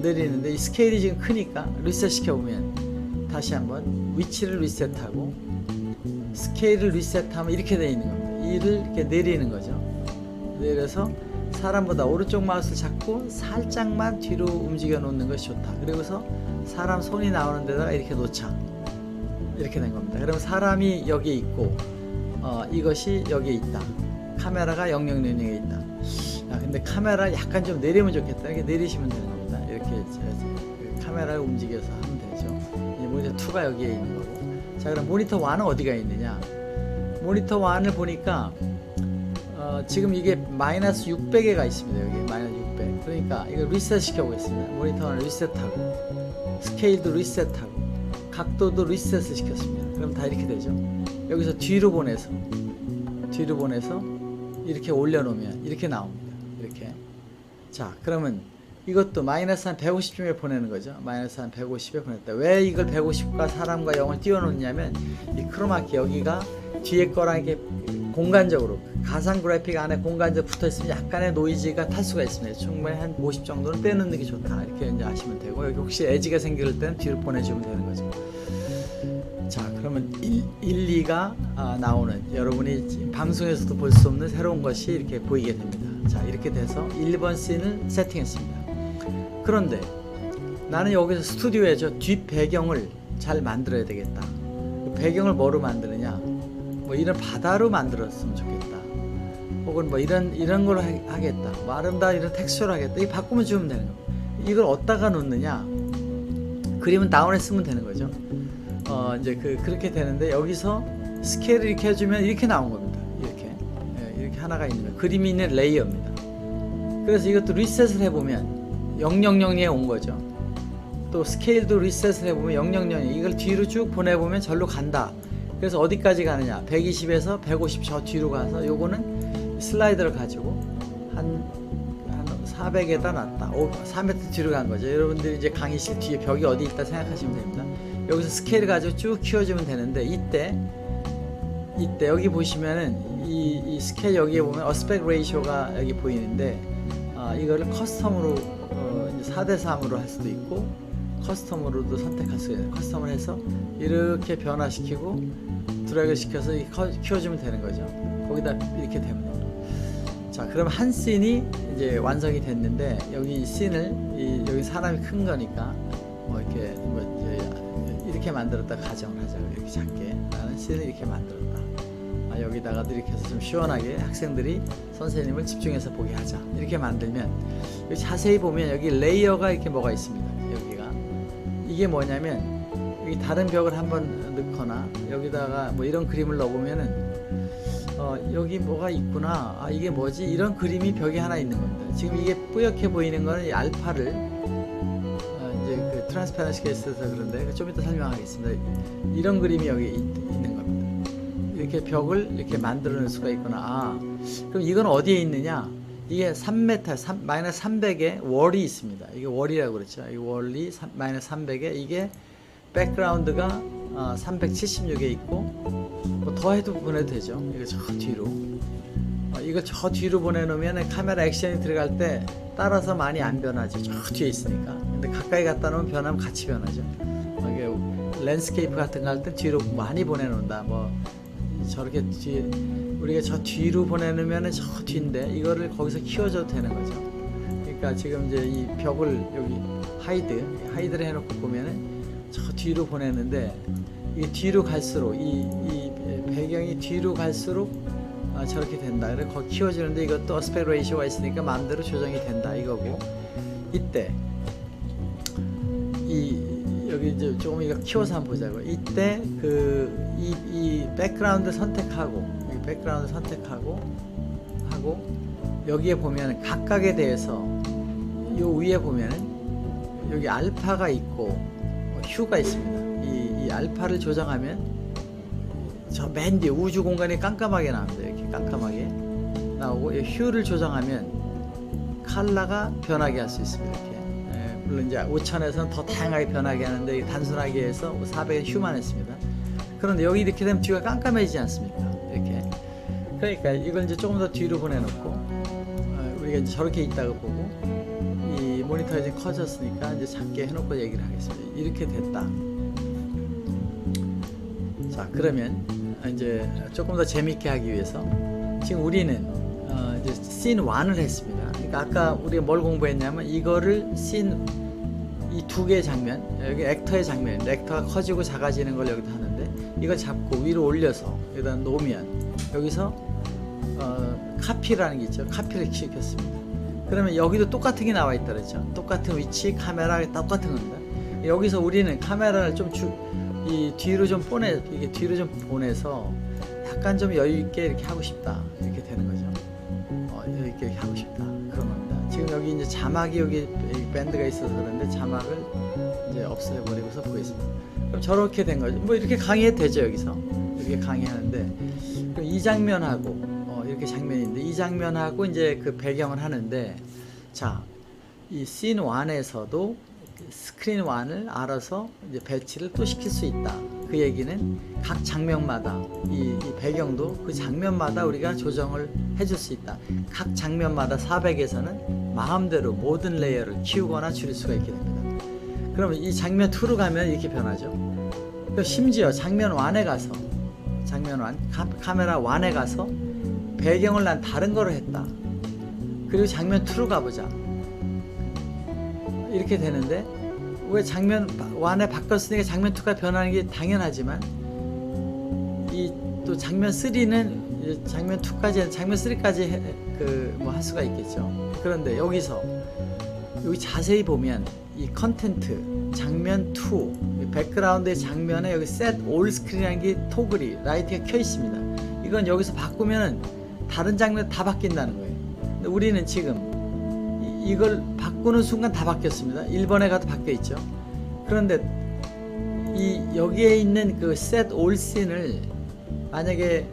내리는데 이 스케일이 지금 크니까 리셋 시켜보면 다시 한번 위치를 리셋하고 스케일을 리셋하면 이렇게 되어 있는 겁니다. 이를 이렇게 내리는 거죠. 내려서 사람보다 오른쪽 마우스를 잡고 살짝만 뒤로 움직여 놓는 것이 좋다. 그리고서 사람 손이 나오는 데다가 이렇게 놓자. 이렇게 된 겁니다. 그러면 사람이 여기에 있고 이것이 여기에 있다. 카메라가 0000에 있다. 근데 카메라 약간 좀 내리면 좋겠다. 이렇게 내리시면 되는 겁니다. 이렇게 카메라를 움직여서 하면 되죠. 모니터 2가 여기에 있는 거고. 자, 그럼 모니터 1은 어디가 있느냐? 모니터 1을 보니까 지금 이게 마이너스 600에가 있습니다. 여기 마이너스 600. 그러니까 이거 리셋 시켜 보겠습니다. 모니터 1을 리셋하고 스케일도 리셋하고 각도도 리셋을 시켰습니다. 그럼 다 이렇게 되죠. 여기서 뒤로 보내서 이렇게 올려놓으면 이렇게 나옵니다. 이렇게. 자, 그러면 이것도 마이너스 한 150쯤에 보내는 거죠. 마이너스 한 150에 보냈다. 왜 이걸 150과 사람과 0을 띄워놓냐면 이 크로마키 여기가 뒤에 거랑 이렇게 공간적으로 가상 그래픽 안에 공간적으로 붙어있으면 약간의 노이즈가 탈 수가 있습니다. 충분히 한 50 정도는 빼놓는 게 좋다 이렇게 이제 아시면 되고, 여기 혹시 에지가 생길 때는 뒤로 보내주면 되는 거죠. 자, 그러면 1, 2가 나오는, 여러분이 지금 방송에서도 볼 수 없는 새로운 것이 이렇게 보이게 됩니다. 자, 이렇게 돼서 1번 씬을 세팅했습니다. 그런데 나는 여기서 스튜디오에 저 뒷 배경을 잘 만들어야 되겠다. 그 배경을 뭐로 만드느냐? 뭐 이런 바다로 만들었으면 좋겠다. 혹은 뭐 이런 걸로 하겠다. 뭐 아름다운 이런 텍스처를 하겠다. 이거 바꾸면 주면 되는 겁니다. 이걸 어디다가 놓느냐? 그림은 다운에 쓰면 되는 거죠. 이제 그렇게 되는데 여기서 스케일을 이렇게 해주면 이렇게 나온 겁니다. 이렇게 하나가 있는 거예요. 그림이 있는 레이어입니다. 그래서 이것도 리셋을 해보면 0000에 온 거죠. 또 스케일도 리셋을 해보면 0000, 이걸 뒤로 쭉 보내보면 절로 간다. 그래서 어디까지 가느냐? 120에서 150 저 뒤로 가서 요거는 슬라이더를 가지고 한 400에다 놨다. 4m 뒤로 간 거죠. 여러분들이 이제 강의실 뒤에 벽이 어디 있다 생각하시면 됩니다. 여기서 스케일을 가지고 쭉 키워주면 되는데, 이때 여기 보시면은 이 스케일 여기에 보면 어스펙트 레이쇼가 여기 보이는데 이거를 커스텀으로 4:3으로 할 수도 있고 커스텀으로도 선택할 수가 있어요. 커스텀을 해서 이렇게 변화시키고 드래그 시켜서 키워주면 되는 거죠. 거기다 이렇게 되면 됩니다. 자, 그럼 한 씬이 이제 완성이 됐는데, 여기 씬을 여기 사람이 큰 거니까 뭐 이렇게 이렇게 만들었다 가정을 하자. 이렇게 작게 나는 씬을 이렇게 만들었다. 여기다가도 이렇게 해서 좀 시원하게 학생들이 선생님을 집중해서 보게 하자. 이렇게 만들면 여기 자세히 보면 여기 레이어가 이렇게 뭐가 있습니다. 여기가 이게 뭐냐면, 여기 다른 벽을 한번 넣거나 여기다가 뭐 이런 그림을 넣어보면은 여기 뭐가 있구나, 이게 뭐지, 이런 그림이 벽에 하나 있는 겁니다. 지금 이게 뿌옇게 보이는 거는 이 알파를 이제 그 트랜스퍼런시 케이스에서 그런데 좀 이따 설명하겠습니다. 이런 그림이 여기 있는 겁니다. 이렇게 벽을 이렇게 만들어 낼 수가 있구나. 그럼 이건 어디에 있느냐? 이게 3m, 마이너스 300에 월이 있습니다. 이게 월이라고 그랬죠. 이 월이 마이너스 300에 이게 백그라운드가 376에 있고, 뭐 더 해도 보내도 되죠. 이거 저 뒤로 이거 저 뒤로 보내놓으면 카메라 액션이 들어갈 때 따라서 많이 안 변하죠. 저 뒤에 있으니까. 근데 가까이 갖다 놓으면 변하면 같이 변하죠. 이게 랜드스케이프 같은 거 할 때 뒤로 많이 보내놓는다. 뭐 저렇게 우리가 저 뒤로 보내놓으면 저 뒤인데 이거를 거기서 키워줘도 되는 거죠. 그러니까 지금 이제 이 벽을 여기 하이드를 해놓고 보면은 저 뒤로 보내는데, 이 뒤로 갈수록 이 배경이 뒤로 갈수록 저렇게 된다. 그래 거기 키워주는데 이것도 어스펙트 레이쇼가 있으니까 마음대로 조정이 된다 이거고, 이때 여기 이제 조금 이거 키워서 한번 보자고. 이때 이 백그라운드 선택하고 여기에 보면 각각에 대해서 요 위에 보면은 여기 알파가 있고 휴가 있습니다. 이 알파를 조정하면 저 맨 뒤에 우주 공간이 깜깜하게 나옵니다. 이렇게 깜깜하게 나오고, 이 휴를 조정하면 컬러가 변하게 할 수 있습니다. 이렇게. 물론 이제 5000에서는 더 다양하게 변하게 하는데 단순하게 해서 400에 휴만 했습니다. 그런데 여기 이렇게 되면 뒤가 깜깜해지지 않습니까? 이렇게. 그러니까 이걸 이제 조금 더 뒤로 보내놓고 우리가 이제 저렇게 있다고 보고, 이 모니터가 이제 커졌으니까 이제 작게 해놓고 얘기를 하겠습니다. 이렇게 됐다. 자, 그러면 이제 조금 더 재밌게 하기 위해서 지금 우리는 이제 씬 1을 했습니다. 그러니까 아까 우리가 뭘 공부했냐면, 이거를 씬 이 두 개의 장면, 여기 액터의 장면, 액터가 커지고 작아지는 걸 여기다 하는데, 이걸 잡고 위로 올려서 여기다 놓으면 여기서 카피라는 게 있죠. 카피를 시켰습니다. 그러면 여기도 똑같은 게 나와 있다 그랬죠. 똑같은 위치, 카메라 똑같은 겁니다. 여기서 우리는 카메라를 좀 이 뒤로 좀 보내서 약간 좀 여유 있게 이렇게 하고 싶다. 이렇게 되는 거죠. 여유 있게 이렇게 하고 싶다. 그런 겁니다. 지금 여기 이제 자막이 여기 밴드가 있어서 그런데 자막을 이제 없애버리고서 보겠습니다. 그럼 저렇게 된 거죠. 뭐 이렇게 강의해도 되죠. 여기서 이렇게 강의하는데, 그럼 이 장면하고 이렇게 장면인데, 이 장면하고 이제 그 배경을 하는데, 자, 이 씬 1에서도 스크린 1을 알아서 이제 배치를 또 시킬 수 있다. 그 얘기는 각 장면마다 이 배경도 그 장면마다 우리가 조정을 해줄 수 있다. 각 장면마다 400에서는 마음대로 모든 레이어를 키우거나 줄일 수가 있게 됩니다. 그러면 이 장면 2로 가면 이렇게 변하죠. 심지어 장면 1에 가서 카메라 1에 가서 배경을 난 다른 거를 했다. 그리고 장면 2로 가보자. 이렇게 되는데, 왜 장면 1에 바꿨으니까 장면 2가 변하는 게 당연하지만, 이 또 장면 3는 장면 2까지, 장면 3까지 뭐 할 수가 있겠죠. 그런데 여기 자세히 보면 이 컨텐트 장면 2 백그라운드의 장면에 여기 set all screen이라는 게 토글이 라이트가 켜 있습니다. 이건 여기서 바꾸면은 다른 장면 다 바뀐다는 거예요. 근데 우리는 지금 이걸 바꾸는 순간 다 바뀌었습니다. 1번에 가도 바뀌어 있죠. 그런데 여기에 있는 그 set all scene을 만약에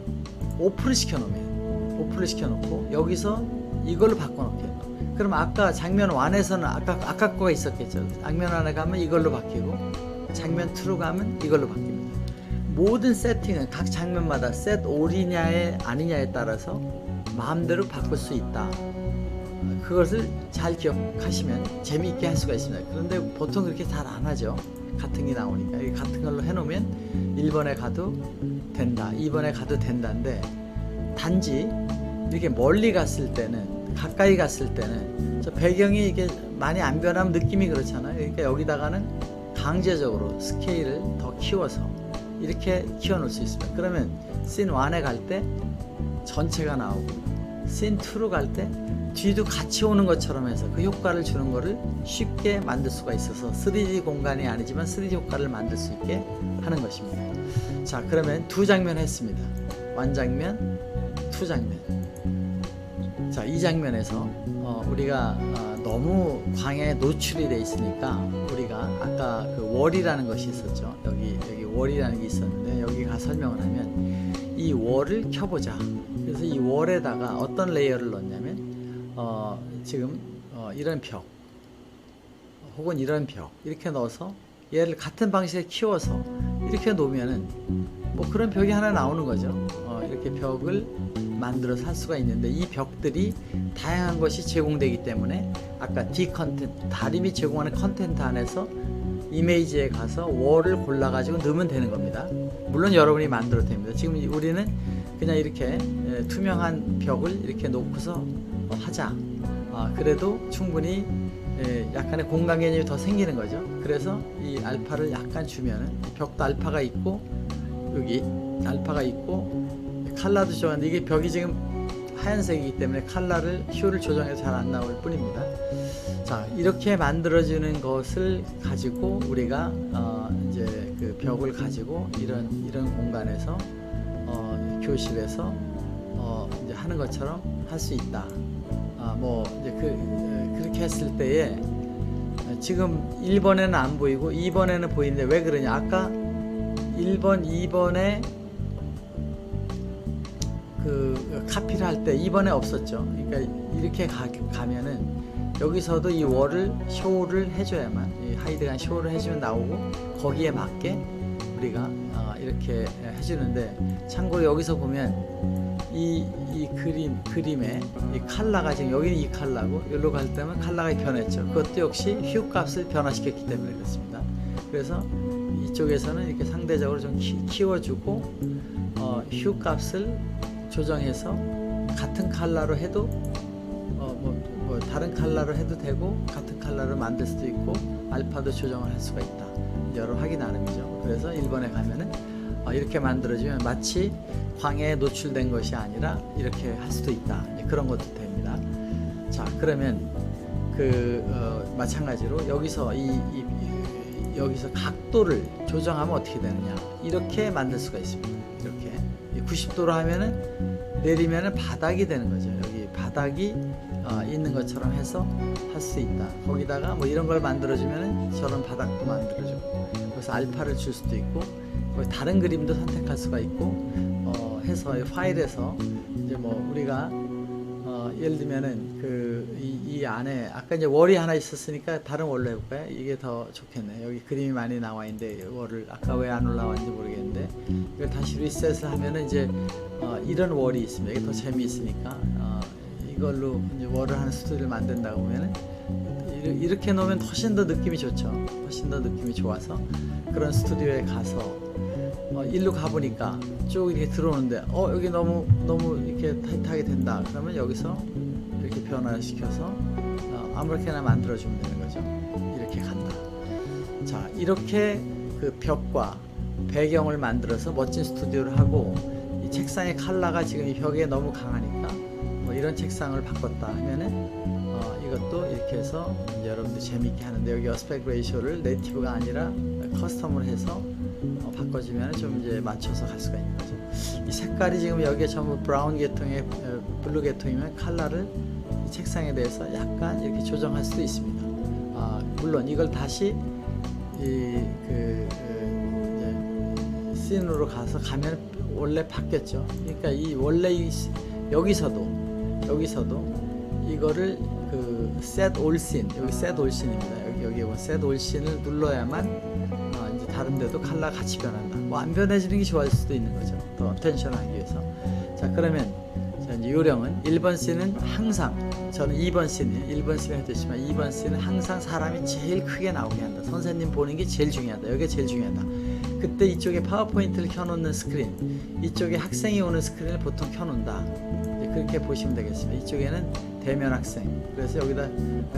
오프를 시켜놓고 여기서 이걸로 바꿔놓게요. 그럼 아까 장면 1에서는 아까 거가 있었겠죠. 장면 1에 가면 이걸로 바뀌고, 장면 2로 가면 이걸로 바뀝니다. 모든 세팅은 각 장면마다 set all이냐에 아니냐에 따라서 마음대로 바꿀 수 있다. 그것을 잘 기억하시면 재미있게 할 수가 있습니다. 그런데 보통 그렇게 잘 안 하죠. 같은 게 나오니까. 같은 걸로 해놓으면 1번에 가도 된다, 2번에 가도 된다인데, 단지 이렇게 멀리 갔을 때는, 가까이 갔을 때는 저 배경이 이게 많이 안 변하면 느낌이 그렇잖아요. 그러니까 여기다가는 강제적으로 스케일을 더 키워서 이렇게 키워놓을 수 있습니다. 그러면 씬 1에 갈 때 전체가 나오고, 씬 2로 갈 때 뒤도 같이 오는 것처럼 해서 그 효과를 주는 거를 쉽게 만들 수가 있어서 3D 공간이 아니지만 3D 효과를 만들 수 있게 하는 것입니다. 자, 그러면 두 장면 했습니다. 1 장면, 2 장면. 자, 이 장면에서 우리가 너무 광해에 노출이 돼 있으니까, 우리가 아까 그 월이라는 것이 있었죠. 여기 월이라는 게 있었는데, 여기가 설명을 하면 이 월을 켜보자. 그래서 이 월에다가 어떤 레이어를 넣냐면 지금 이런 벽 혹은 이런 벽 이렇게 넣어서 얘를 같은 방식에 키워서 이렇게 놓으면은 뭐 그런 벽이 하나 나오는 거죠. 이렇게 벽을 만들어서 할 수가 있는데, 이 벽들이 다양한 것이 제공되기 때문에 아까 D 컨텐트, 다림이 제공하는 컨텐트 안에서 이미지에 가서 월을 골라가지고 넣으면 되는 겁니다. 물론 여러분이 만들어도 됩니다. 지금 우리는 그냥 이렇게 투명한 벽을 이렇게 놓고서 하자. 그래도 충분히 약간의 공간 개념이 더 생기는 거죠. 그래서 이 알파를 약간 주면은, 벽도 알파가 있고 여기 알파가 있고 컬러도 조정하는데, 이게 벽이 지금 하얀색이기 때문에 컬러를 휴를 조정해서 잘 안 나올 뿐입니다. 자, 이렇게 만들어지는 것을 가지고 우리가 이제 그 벽을 가지고 이런 공간에서 교실에서 이제 하는 것처럼 할 수 있다. 뭐 이제 그렇게 했을 때에 지금 1번에는 안 보이고 2번에는 보이는데 왜 그러냐? 아까 1번, 2번에 그 카피를 할 때 2번에 없었죠. 그러니까 이렇게 가면은 여기서도 이 월을 쇼를 해줘야만, 이 하이드가 쇼를 해주면 나오고, 거기에 맞게 우리가 이렇게 해주는데, 참고로 여기서 보면 이 그림의 이 컬러가 지금 여기는 이 컬러고, 여기로 갈 때면 컬러가 변했죠. 그것도 역시 휴 값을 변화시켰기 때문에 그렇습니다. 그래서 이쪽에서는 이렇게 상대적으로 좀 키워주고 휴 값을 조정해서 같은 컬러로 해도 뭐 다른 컬러로 해도 되고, 같은 컬러로 만들 수도 있고, 알파도 조정을 할 수가 있다. 여러 하기 나름이죠. 그래서 1번에 가면은 이렇게 만들어지면 마치 광해에 노출된 것이 아니라 이렇게 할 수도 있다. 그런 것도 됩니다. 자, 그러면 마찬가지로 여기서 여기서 각도를 조정하면 어떻게 되느냐? 이렇게 만들 수가 있습니다. 이렇게 90도로 하면은 내리면은 바닥이 되는 거죠. 여기 바닥이 있는 것처럼 해서 할 수 있다. 거기다가 뭐 이런 걸 만들어주면은 저런 바닥도 만들어주고, 그래서 알파를 줄 수도 있고, 다른 그림도 선택할 수가 있고, 해서 파일에서 이제 뭐 우리가 예를 들면은 이 안에 아까 이제 월이 하나 있었으니까 다른 월로 해볼까요? 이게 더 좋겠네. 여기 그림이 많이 나와 있는데 월을 아까 왜 안 올라왔는지 모르겠는데, 이걸 다시 리셋을 하면은 이제 이런 월이 있습니다. 이게 더 재미있으니까 이걸로 이제 월을 하는 스튜디오를 만든다고 보면은 이렇게 놓으면 훨씬 더 느낌이 좋죠. 훨씬 더 느낌이 좋아서 그런 스튜디오에 가서 일로 가보니까 쭉 이렇게 들어오는데 여기 너무 이렇게 타이트하게 된다. 그러면 여기서 이렇게 변화시켜서 아무렇게나 만들어주면 되는 거죠. 이렇게 간다. 자, 이렇게 그 벽과 배경을 만들어서 멋진 스튜디오를 하고, 이 책상의 컬러가 지금 이 벽에 너무 강하니까 뭐 이런 책상을 바꿨다 하면은 이것도 이렇게 해서 여러분들 재미있게 하는데, 여기 어스펙트 레이쇼를 네이티브가 아니라 커스텀을 해서 바꿔주면 좀 이제 맞춰서 갈 수가 있는 거죠. 이 색깔이 지금 여기에 전부 브라운 계통의 블루 계통이면 컬러를 이 책상에 대해서 약간 이렇게 조정할 수도 있습니다. 물론 이걸 다시 이제 씬으로 가면 원래 바뀌었죠. 그러니까 이 원래 여기서도 이거를 set all scene, 여기 set all scene입니다. 여기 보면 set all scene을 눌러야만 이제 다른 데도 컬러가 같이 변한다. 뭐 안 변해지는 게 좋아질 수도 있는 거죠. 더 텐션을 하기 위해서. 자, 그러면 이제 요령은 1번 씬은 항상, 저는 2번 씬이에요. 1번 씬을 해줬지만 2번 씬은 항상 사람이 제일 크게 나오게 한다. 선생님 보는 게 제일 중요하다. 여기가 제일 중요하다. 그때 이쪽에 파워포인트를 켜놓는 스크린, 이쪽에 학생이 오는 스크린을 보통 켜놓는다. 이제 그렇게 보시면 되겠습니다. 이쪽에는 대면 학생, 그래서 여기다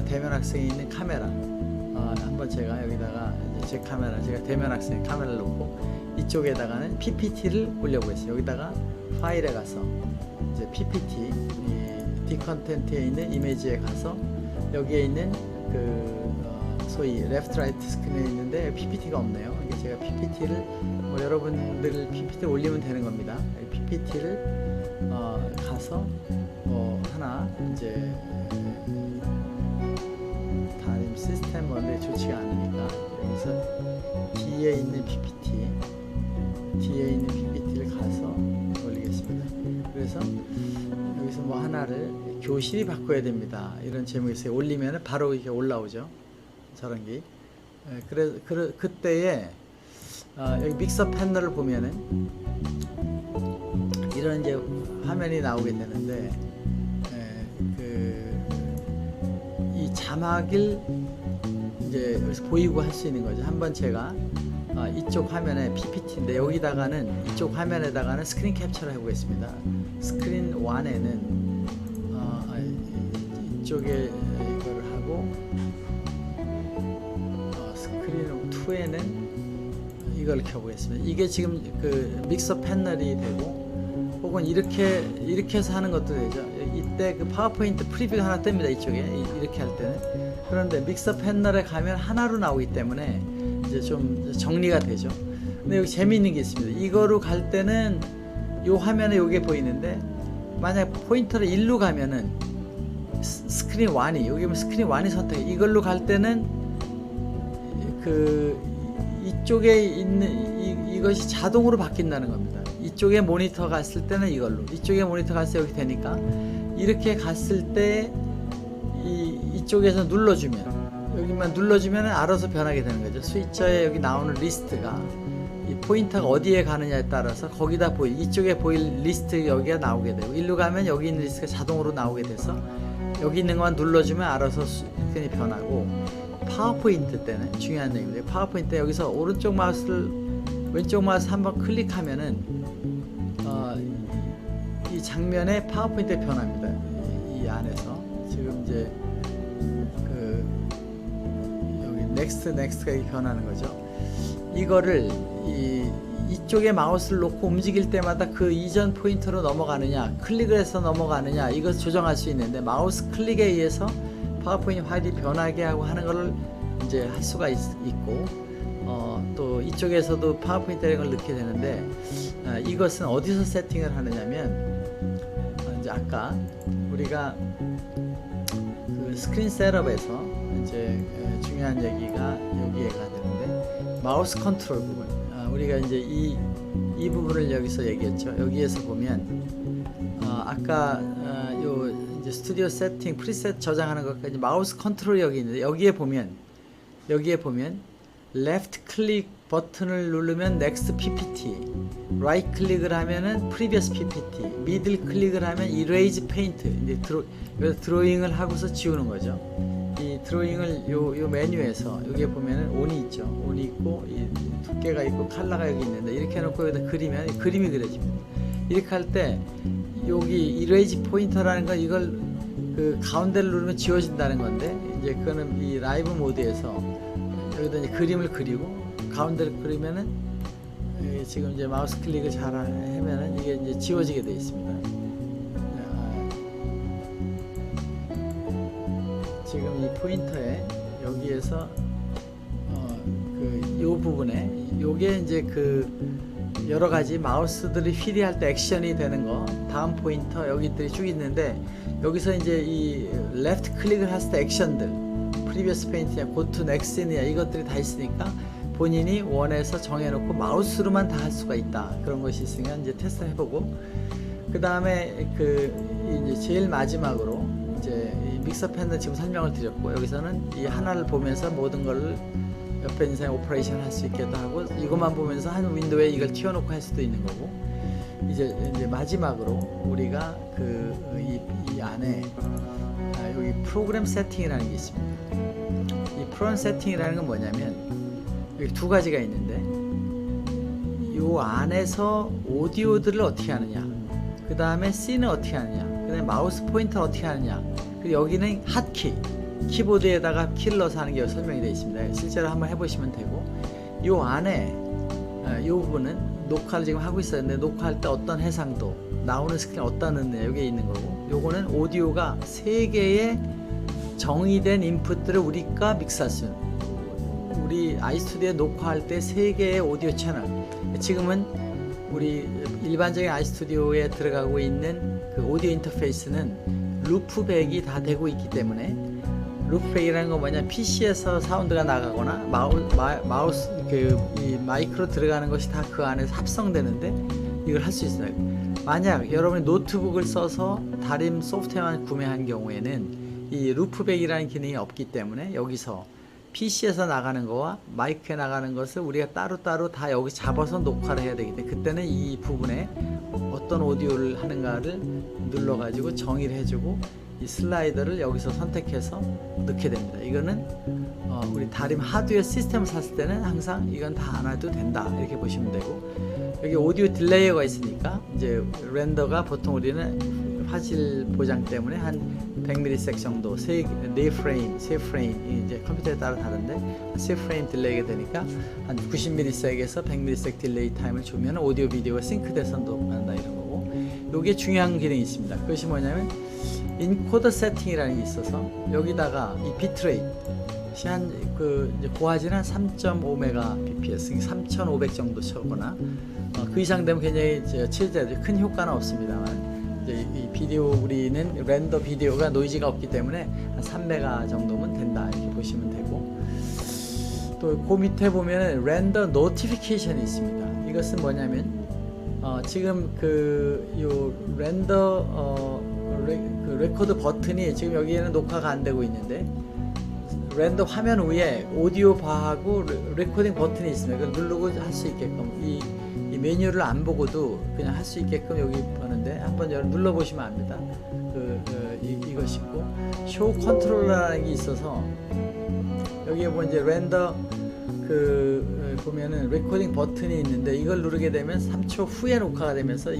대면 학생이 있는 카메라, 한번 제가 여기다가 제 카메라, 제가 대면 학생 카메라를 놓고 이쪽에다가는 PPT를 올려보겠습니다. 여기다가 파일에 가서 이제 PPT, 디컨텐트에 있는 이미지에 가서 여기에 있는 소위 레프트 라이트 스크린에 있는데 PPT가 없네요. 이게 제가 PPT를 여러분들 PPT 올리면 되는 겁니다. PPT를 가서 하나 이제 담임 시스템 원래 좋지가 않으니까 여기서 D에 있는 PPT를 가서 올리겠습니다. 그래서 여기서 뭐 하나를 교실이 바꿔야 됩니다. 이런 제목이 있어요. 올리면 바로 이렇게 올라오죠. 저런 게. 그래서 그때에 여기 믹서 패널을 보면은 이런 이제 화면이 나오게 되는데 이 자막을 이제 여기서 보이고 할 수 있는 거죠. 한번 제가 이쪽 화면에 PPT인데 여기다가는 이쪽 화면에다가는 스크린 캡처를 해보겠습니다. 스크린 1에는 이쪽에 이거를 하고 스크린 2에는 이걸 켜보겠습니다. 이게 지금 그 믹서 패널이 되고 혹은 이렇게 해서 하는 것도 되죠. 이때 그 파워포인트 프리뷰가 하나 뜹니다. 이쪽에 이렇게 할 때는. 그런데 믹서 패널에 가면 하나로 나오기 때문에 이제 좀 정리가 되죠. 근데 여기 재미있는 게 있습니다. 이거로 갈 때는 이 화면에 요게 보이는데 만약 포인터를 1로 가면은 스크린 1이 여기 보면 스크린 1이 선택해. 이걸로 갈 때는 이쪽에 있는 이것이 자동으로 바뀐다는 겁니다. 이쪽에 모니터 갔을 때는 이걸로, 이쪽에 모니터 갔을 때 여기 되니까 이렇게 갔을 때 이쪽에서 눌러주면, 여기만 눌러주면 알아서 변하게 되는 거죠. 스위처에 여기 나오는 리스트가 이 포인터가 어디에 가느냐에 따라서 거기다 이쪽에 보일 리스트 여기가 나오게 되고, 일로 가면 여기 있는 리스트가 자동으로 나오게 돼서 여기 있는 것만 눌러주면 알아서 스크린이 변하고, 파워포인트 때는 중요한 얘기입니다. 파워포인트 때 여기서 오른쪽 마우스를 왼쪽 마우스 한번 클릭하면은 이 장면에 파워포인트가 변합니다. 이 안에서 지금 이제 여기 넥스트가 이렇게 변하는 거죠. 이거를 이쪽에 마우스를 놓고 움직일 때마다 그 이전 포인트로 넘어가느냐, 클릭을 해서 넘어가느냐, 이것을 조정할 수 있는데, 마우스 클릭에 의해서 파워포인트 파일이 변하게 하고 하는 것을 이제 할 수가 있고, 또 이쪽에서도 파워포인트라는 걸 넣게 되는데, 이것은 어디서 세팅을 하느냐면, 이제 아까 우리가 그 스크린 셋업에서 이제 중요한 얘기가 여기에가 되는데, 마우스 컨트롤 부분, 우리가 이제 이 부분을 여기서 얘기했죠. 여기에서 보면 아까 요 이제 스튜디오 세팅 프리셋 저장하는 것까지 마우스 컨트롤이 여기 있는데, 여기에 보면 레프트 클릭 버튼을 누르면 넥스트 PPT, 라이트 클릭을 하면은 프리비어스 PPT, 미들 클릭을 하면 이레이즈 페인트, 이제 드로잉을 하고서 지우는 거죠. 이 드로잉을 요 메뉴에서 여기에 보면은 온이 있죠. 온이 있고 이 두께가 있고 컬러가 여기 있는데, 이렇게 해놓고 여기다 그리면 그림이 그려집니다. 이렇게 할 때 여기 이레이즈 포인터라는 건 이걸 그 가운데를 누르면 지워진다는 건데, 이제 그거는 이 라이브 모드에서 여기다 이제 그림을 그리고 가운데를 그리면은 지금 이제 마우스 클릭을 잘 하면은 이게 이제 지워지게 되어 있습니다. 지금 이 포인터에 여기에서 요 부분에 요게 이제 여러 가지 마우스들이 휘리할 때 액션이 되는 거, 다음 포인터 여기들이 쭉 있는데, 여기서 이제 이 레프트 클릭을 했을 때 액션들, 프리비어스 페인트냐, 고투 넥스트냐, 이것들이 다 있으니까 본인이 원해서 정해놓고 마우스로만 다 할 수가 있다. 그런 것이 있으면 이제 테스트 해보고, 그 다음에 이제 제일 마지막으로 이제 이 믹서 패널 지금 설명을 드렸고, 여기서는 이 하나를 보면서 모든 걸 옆에 인생 오퍼레이션 할 수 있게도 하고, 이것만 보면서 한 윈도우에 이걸 튀어놓고 할 수도 있는 거고, 이제 마지막으로 우리가 이 안에 여기 프로그램 세팅이라는 게 있습니다. 이 프로그램 세팅이라는 건 뭐냐면 여기 두 가지가 있는데 이 안에서 오디오들을 어떻게 하느냐, 그 다음에 씬을 어떻게 하느냐, 그 다음에 마우스 포인터를 어떻게 하느냐, 그리고 여기는 핫키, 키보드에다가 키를 넣어서 하는 게 설명이 되어 있습니다. 실제로 한번 해보시면 되고, 이 안에 이 부분은 녹화를 지금 하고 있었는데 녹화할 때 어떤 해상도, 나오는 스크린 어디다 넣느냐 여기에 있는 거고, 요거는 오디오가 3개의 정의된 인풋들을 우리가 믹스할 수 있는, 우리 아이스튜디오에 녹화할 때 3개의 오디오 채널, 지금은 우리 일반적인 아이스튜디오에 들어가고 있는 그 오디오 인터페이스는 루프백이 다 되고 있기 때문에, 루프백이라는 건 뭐냐, PC에서 사운드가 나가거나 마우스 이 마이크로 들어가는 것이 다 그 안에서 합성되는데 이걸 할 수 있어요. 만약 여러분이 노트북을 써서 다림 소프트웨어만 구매한 경우에는 이 루프백이라는 기능이 없기 때문에 여기서 PC에서 나가는 거와 마이크에 나가는 것을 우리가 따로따로 다 여기 잡아서 녹화를 해야 되기 때문에, 그때는 이 부분에 어떤 오디오를 하는가를 눌러 가지고 정의를 해주고 이 슬라이더를 여기서 선택해서 넣게 됩니다. 이거는 우리 다림 하드웨어 시스템을 샀을 때는 항상 이건 다 안 해도 된다 이렇게 보시면 되고, 여기 오디오 딜레이어가 있으니까 이제 렌더가 보통 우리는 화질 보장 때문에 한 100ms 정도, 3프레임 이제 컴퓨터에 따라 다른데 3프레임 딜레이가 되니까 한 90ms에서 100ms 딜레이 타임을 주면 오디오 비디오가 싱크돼서 녹음한다 이런 거고, 요게 중요한 기능이 있습니다. 그것이 뭐냐면 인코더 세팅이라는 게 있어서 여기다가 이 비트레이트 한 이제 고화질은 한 3.5Mbps, 3,500 정도 쳐거나 그 이상 되면 굉장히 치료되죠. 큰 효과는 없습니다만, 이제 이 비디오, 우리는 렌더 비디오가 노이즈가 없기 때문에 한 3메가 정도면 된다 이렇게 보시면 되고, 또 그 밑에 보면은 렌더 노티피케이션이 있습니다. 이것은 뭐냐면 지금 요 렌더 그 레코드 버튼이 지금 여기에는 녹화가 안 되고 있는데, 렌더 화면 위에 오디오 바하고 레코딩 버튼이 있습니다. 그걸 누르고 할 수 있게끔, 이 메뉴를 안 보고도 그냥 할 수 있게끔 여기 보는데 한번 눌러 보시면 압니다. 이것이고, 쇼 컨트롤러라는 게 있어서 여기에 보면 이제 렌더 보면은 레코딩 버튼이 있는데 이걸 누르게 되면 3초 후에 녹화가 되면서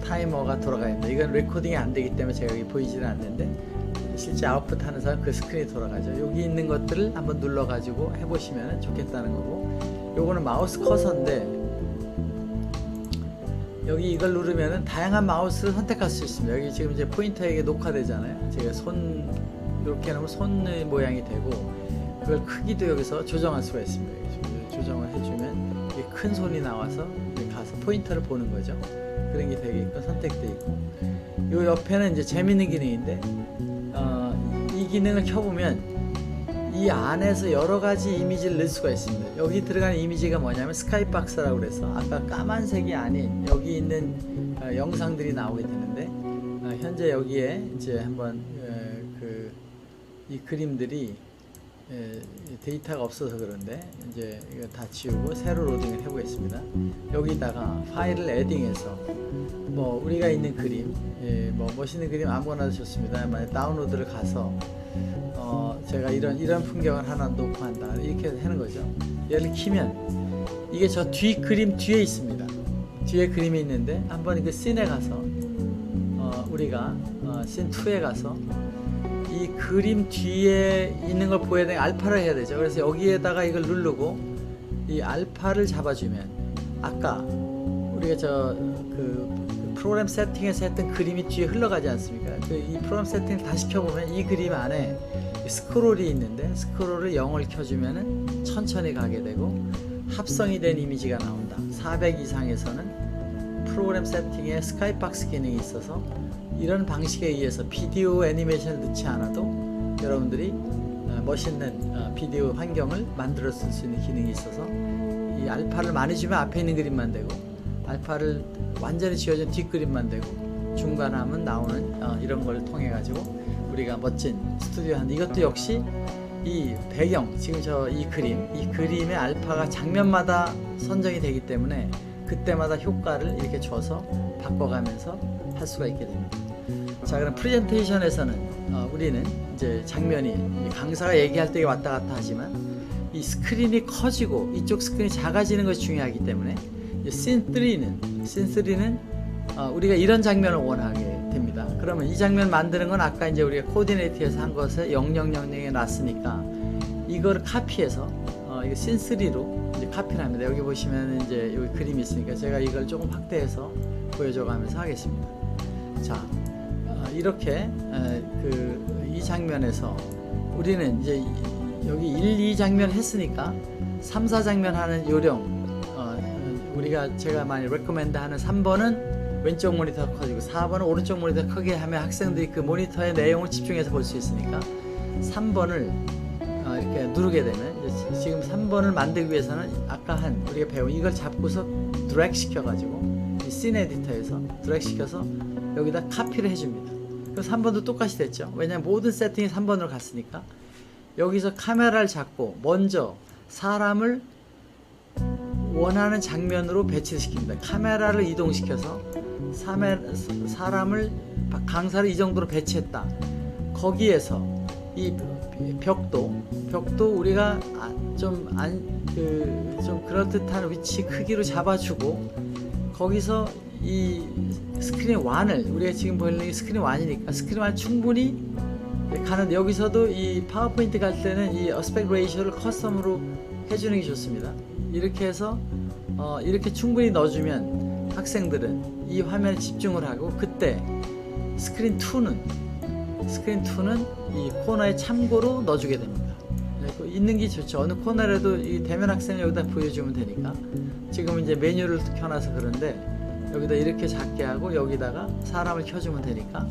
타이머가 돌아가 있는데, 이건 레코딩이 안 되기 때문에 제가 여기 보이지는 않는데 실제 아웃풋 하는 사람 그 스크린이 돌아가죠. 여기 있는 것들을 한번 눌러 가지고 해보시면 좋겠다는 거고, 요거는 마우스 커서인데 여기 이걸 누르면은 다양한 마우스를 선택할 수 있습니다. 여기 지금 이제 포인터에게 녹화되잖아요. 제가 이렇게 해놓으면 손의 모양이 되고, 그걸 크기도 여기서 조정할 수가 있습니다. 조정을 해주면 이게 큰 손이 나와서 가서 포인터를 보는 거죠. 그런 게 되게끔 선택되어 있고, 요 옆에는 이제 재밌는 기능인데, 이 기능을 켜보면 이 안에서 여러 가지 이미지를 넣을 수가 있습니다. 여기 들어가는 이미지가 뭐냐면 스카이박스라고 그래서 아까 까만색이 아닌 여기 있는 영상들이 나오게 되는데, 현재 여기에 이제 한번 이 그림들이 데이터가 없어서 그런데 이제 이거 다 지우고 새로 로딩을 해보겠습니다. 여기다가 파일을 에딩해서 뭐 우리가 있는 그림, 뭐 멋있는 그림 아무거나 좋습니다. 만약 다운로드를 가서 제가 이런 풍경을 하나 녹화한다 이렇게 하는 거죠. 얘를 키면 이게 저 뒤 그림 뒤에 있습니다. 뒤에 그림이 있는데 한번 그 씬에 가서 우리가 씬 2에 가서 이 그림 뒤에 있는 걸 보여야 되는 알파를 해야 되죠. 그래서 여기에다가 이걸 누르고 이 알파를 잡아주면 아까 우리가 그 프로그램 세팅에서 했던 그림이 뒤에 흘러가지 않습니까? 이 프로그램 세팅을 다시 켜보면 이 그림 안에 스크롤이 있는데 스크롤을 0을 켜주면 천천히 가게 되고 합성이 된 이미지가 나온다. 400 이상에서는 프로그램 세팅에 스카이박스 기능이 있어서 이런 방식에 의해서 비디오 애니메이션을 넣지 않아도 여러분들이 멋있는 비디오 환경을 만들어 쓸 수 있는 기능이 있어서, 이 알파를 많이 주면 앞에 있는 그림만 되고 알파를 완전히 지워진 뒷그림만 되고 중간하면 나오는 이런 걸 통해 가지고 우리가 멋진 스튜디오 하는데, 이것도 역시 이 배경, 지금 이 그림의 알파가 장면마다 선정이 되기 때문에 그때마다 효과를 이렇게 줘서 바꿔가면서 할 수가 있게 됩니다. 자, 그럼 프레젠테이션에서는 우리는 이제 장면이 강사가 얘기할 때 왔다 갔다 하지만 이 스크린이 커지고 이쪽 스크린이 작아지는 것이 중요하기 때문에 씬 3는 우리가 이런 장면을 원하게 됩니다. 그러면 이 장면 만드는 건 아까 이제 우리가 코디네이트에서 한 것을 0000에 놨으니까 이걸 카피해서 이거 씬 3로 이제 카피를 합니다. 여기 보시면 이제 여기 그림이 있으니까 제가 이걸 조금 확대해서 보여줘 가면서 하겠습니다. 자, 이렇게 이 장면에서 우리는 이제 여기 1, 2 장면 했으니까 3, 4 장면 하는 요령, 제가 많이 레코멘드 하는 3번은 왼쪽 모니터 커지고 4번은 오른쪽 모니터 크게 하면 학생들이 그 모니터의 내용을 집중해서 볼 수 있으니까 3번을 이렇게 누르게 되면 지금 3번을 만들기 위해서는 아까 우리가 배운 이걸 잡고서 드래그 시켜가지고 이 씬 에디터에서 드래그 시켜서 여기다 카피를 해줍니다. 그래서 3번도 똑같이 됐죠. 왜냐하면 모든 세팅이 3번으로 갔으니까 여기서 카메라를 잡고 먼저 사람을 원하는 장면으로 배치를 시킵니다. 카메라를 이동시켜서 사람을 강사를 이 정도로 배치했다. 거기에서 이 벽도 우리가 좀 그럴듯한 위치 크기로 잡아주고 거기서 이 스크린 1을 우리가 지금 보이는 게 스크린 1이니까 스크린 1 충분히 가는데 여기서도 이 파워포인트 갈 때는 이 어스펙트 레이쇼를 커스텀으로 해주는 게 좋습니다. 이렇게 해서 이렇게 충분히 넣어주면 학생들은 이 화면에 집중을 하고 그때 스크린 2는 이 코너에 참고로 넣어주게 됩니다. 있는 게 좋죠. 어느 코너라도 이 대면 학생을 여기다 보여주면 되니까 지금 이제 메뉴를 켜놔서 그런데 여기다 이렇게 작게 하고 여기다가 사람을 켜주면 되니까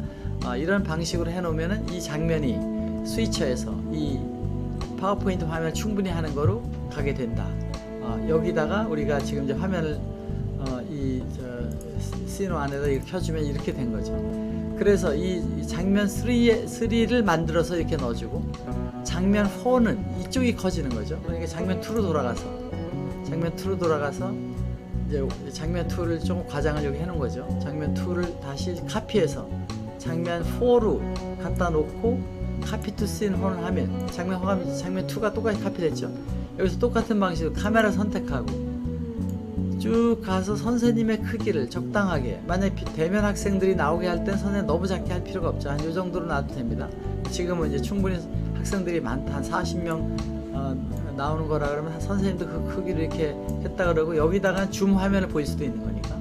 이런 방식으로 해놓으면은 이 장면이 스위처에서 이 파워포인트 화면을 충분히 하는 거로 가게 된다. 여기다가 우리가 지금 이제 화면을 씬 안에다 이렇게 켜주면 이렇게 된 거죠. 그래서 이 장면 3를 만들어서 이렇게 넣어주고 장면 4는 이쪽이 커지는 거죠. 그러니까 장면 2로 돌아가서 이제 장면 2를 조금 과장을 여기 해놓은 거죠. 장면 2를 다시 카피해서 장면 4로 갖다 놓고 카피 투 씬 홈을 하면 장면 2가 똑같이 카피됐죠. 여기서 똑같은 방식으로 카메라 선택하고 쭉 가서 선생님의 크기를 적당하게, 만약에 대면 학생들이 나오게 할 땐 선생님 너무 작게 할 필요가 없죠. 한 이 정도로 놔도 됩니다. 지금은 이제 충분히 학생들이 많다, 한 40명 나오는 거라 그러면 선생님도 그 크기로 이렇게 했다 그러고 여기다가 줌 화면을 보일 수도 있는 거니까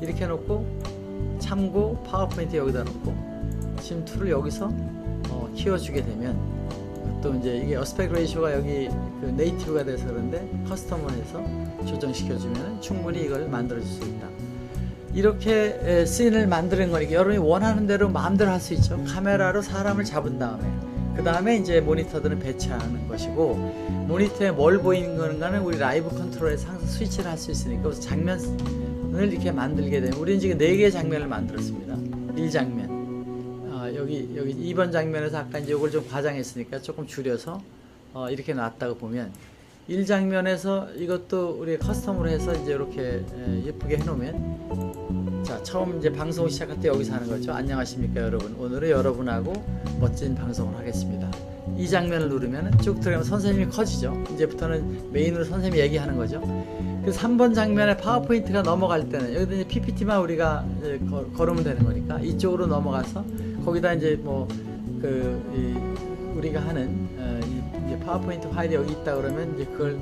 이렇게 해놓고 참고 파워포인트 여기다 놓고 심 2를 여기서 키워주게 되면 또 이제 이게 어스펙트 레이쇼가 여기 그 네이티브가 돼서 그런데 커스텀을 해서 조정시켜주면 충분히 이걸 만들어줄 수 있다. 이렇게 씬을 만드는 거니까 여러분이 원하는 대로 마음대로 할 수 있죠. 카메라로 사람을 잡은 다음에 그 다음에 이제 모니터들은 배치하는 것이고 모니터에 뭘 보이는 건가는 우리 라이브 컨트롤에서 항상 스위치를 할 수 있으니까 그래서 장면을 이렇게 만들게 되면 우리는 지금 4개의 장면을 만들었습니다. 1장면 여기 2번 장면에서 아까 이제 이걸 좀 과장했으니까 조금 줄여서 이렇게 놨다고 보면 1장면에서 이것도 우리 커스텀으로 해서 이제 이렇게 예쁘게 해놓으면 자, 처음 이제 방송을 시작할 때 여기서 하는 거죠. 안녕하십니까 여러분, 오늘은 여러분하고 멋진 방송을 하겠습니다. 이 장면을 누르면 쭉 들어가면 선생님이 커지죠. 이제부터는 메인으로 선생님이 얘기하는 거죠. 그래서 3번 장면에 파워포인트가 넘어갈 때는 여기다 이제 PPT만 우리가 이제 걸으면 되는 거니까 이쪽으로 넘어가서 거기다 이제 우리가 하는 이제 파워포인트 파일이 여기 있다 그러면 이제 그걸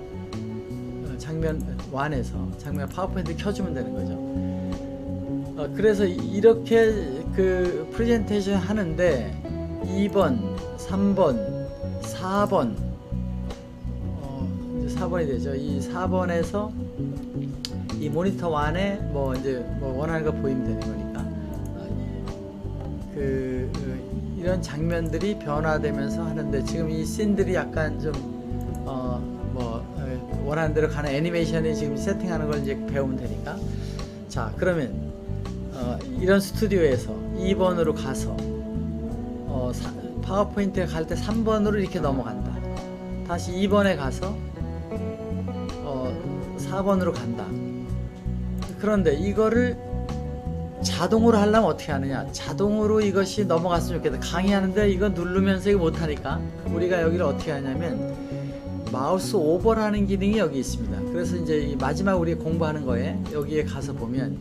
장면 1에서 장면 파워포인트 켜주면 되는 거죠. 그래서 이렇게 그 프레젠테이션 하는데 2번, 3번, 4번 이제 4번이 되죠. 이 4번에서 이 모니터 1에 이제 원하는 거 보이면 되는 거니까 이런 장면들이 변화되면서 하는데 지금 이 씬들이 약간 좀 원하는 대로 가는 애니메이션이 지금 세팅하는 걸 이제 배우면 되니까 자, 그러면 이런 스튜디오에서 2번으로 가서 파워포인트에 갈 때 3번으로 이렇게 넘어간다. 다시 2번에 가서 4번으로 간다. 그런데 이거를 자동으로 하려면 어떻게 하느냐, 자동으로 이것이 넘어갔으면 좋겠다. 강의하는데 이거 누르면서 이거 못하니까 우리가 여기를 어떻게 하냐면 마우스 오버라는 기능이 여기 있습니다. 그래서 이제 이 마지막 우리 공부하는 거에 여기에 가서 보면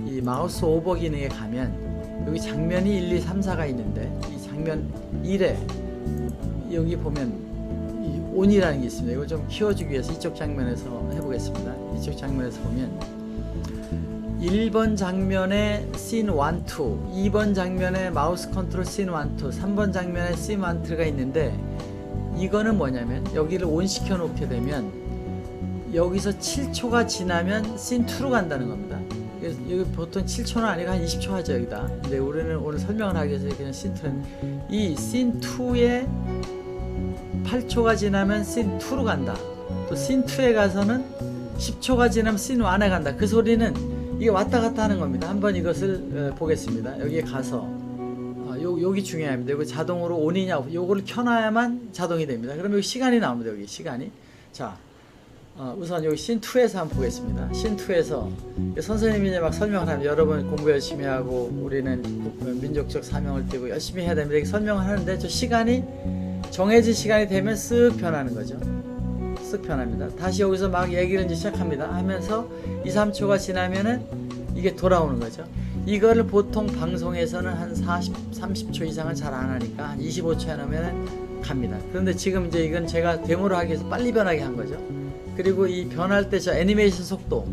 이 마우스 오버 기능에 가면 여기 장면이 1, 2, 3, 4가 있는데 이 장면 1에 여기 보면 이 온이라는 게 있습니다. 이걸 좀 키워주기 위해서 이쪽 장면에서 해보겠습니다. 이쪽 장면에서 보면 1번 장면에 씬 1, 2, 2번 장면에 마우스 컨트롤 씬 1, 2, 3번 장면에 씬 1, 2가 있는데 이거는 뭐냐면 여기를 온 시켜 놓게 되면 여기서 7초가 지나면 씬 2로 간다는 겁니다. 그래서 여기 보통 7초는 아니고 한 20초 하죠 여기다. 근데 우리는 오늘 설명을 하기 위해서 그냥 씬 2는 이 씬 2에 8초가 지나면 씬 2로 간다. 또 씬 2에 가서는 10초가 지나면 씬 1에 간다. 그 소리는 이게 왔다 갔다 하는 겁니다. 한번 이것을 보겠습니다. 여기에 가서 여기 중요합니다. 여기 자동으로 온이냐 요거를 켜놔야만 자동이 됩니다. 그럼 여기 시간이 나옵니다. 여기 시간이. 자, 우선 여기 씬 2에서 한번 보겠습니다. 씬 2에서 선생님이 이제 막 설명을 하면 여러분 공부 열심히 하고 우리는 민족적 사명을 띠고 열심히 해야 됩니다. 이렇게 설명을 하는데 저 시간이 정해진 시간이 되면 쓱 변하는 거죠. 쓱 변합니다. 다시 여기서 막 얘기를 이제 시작합니다. 하면서 2, 3초가 지나면은 이게 돌아오는 거죠. 이거를 보통 방송에서는 한 30초 이상은 잘 안 하니까 한 25초 해놓으면 갑니다. 그런데 지금 이제 이건 제가 데모로 하기 위해서 빨리 변하게 한 거죠. 그리고 이 변할 때 저 애니메이션 속도,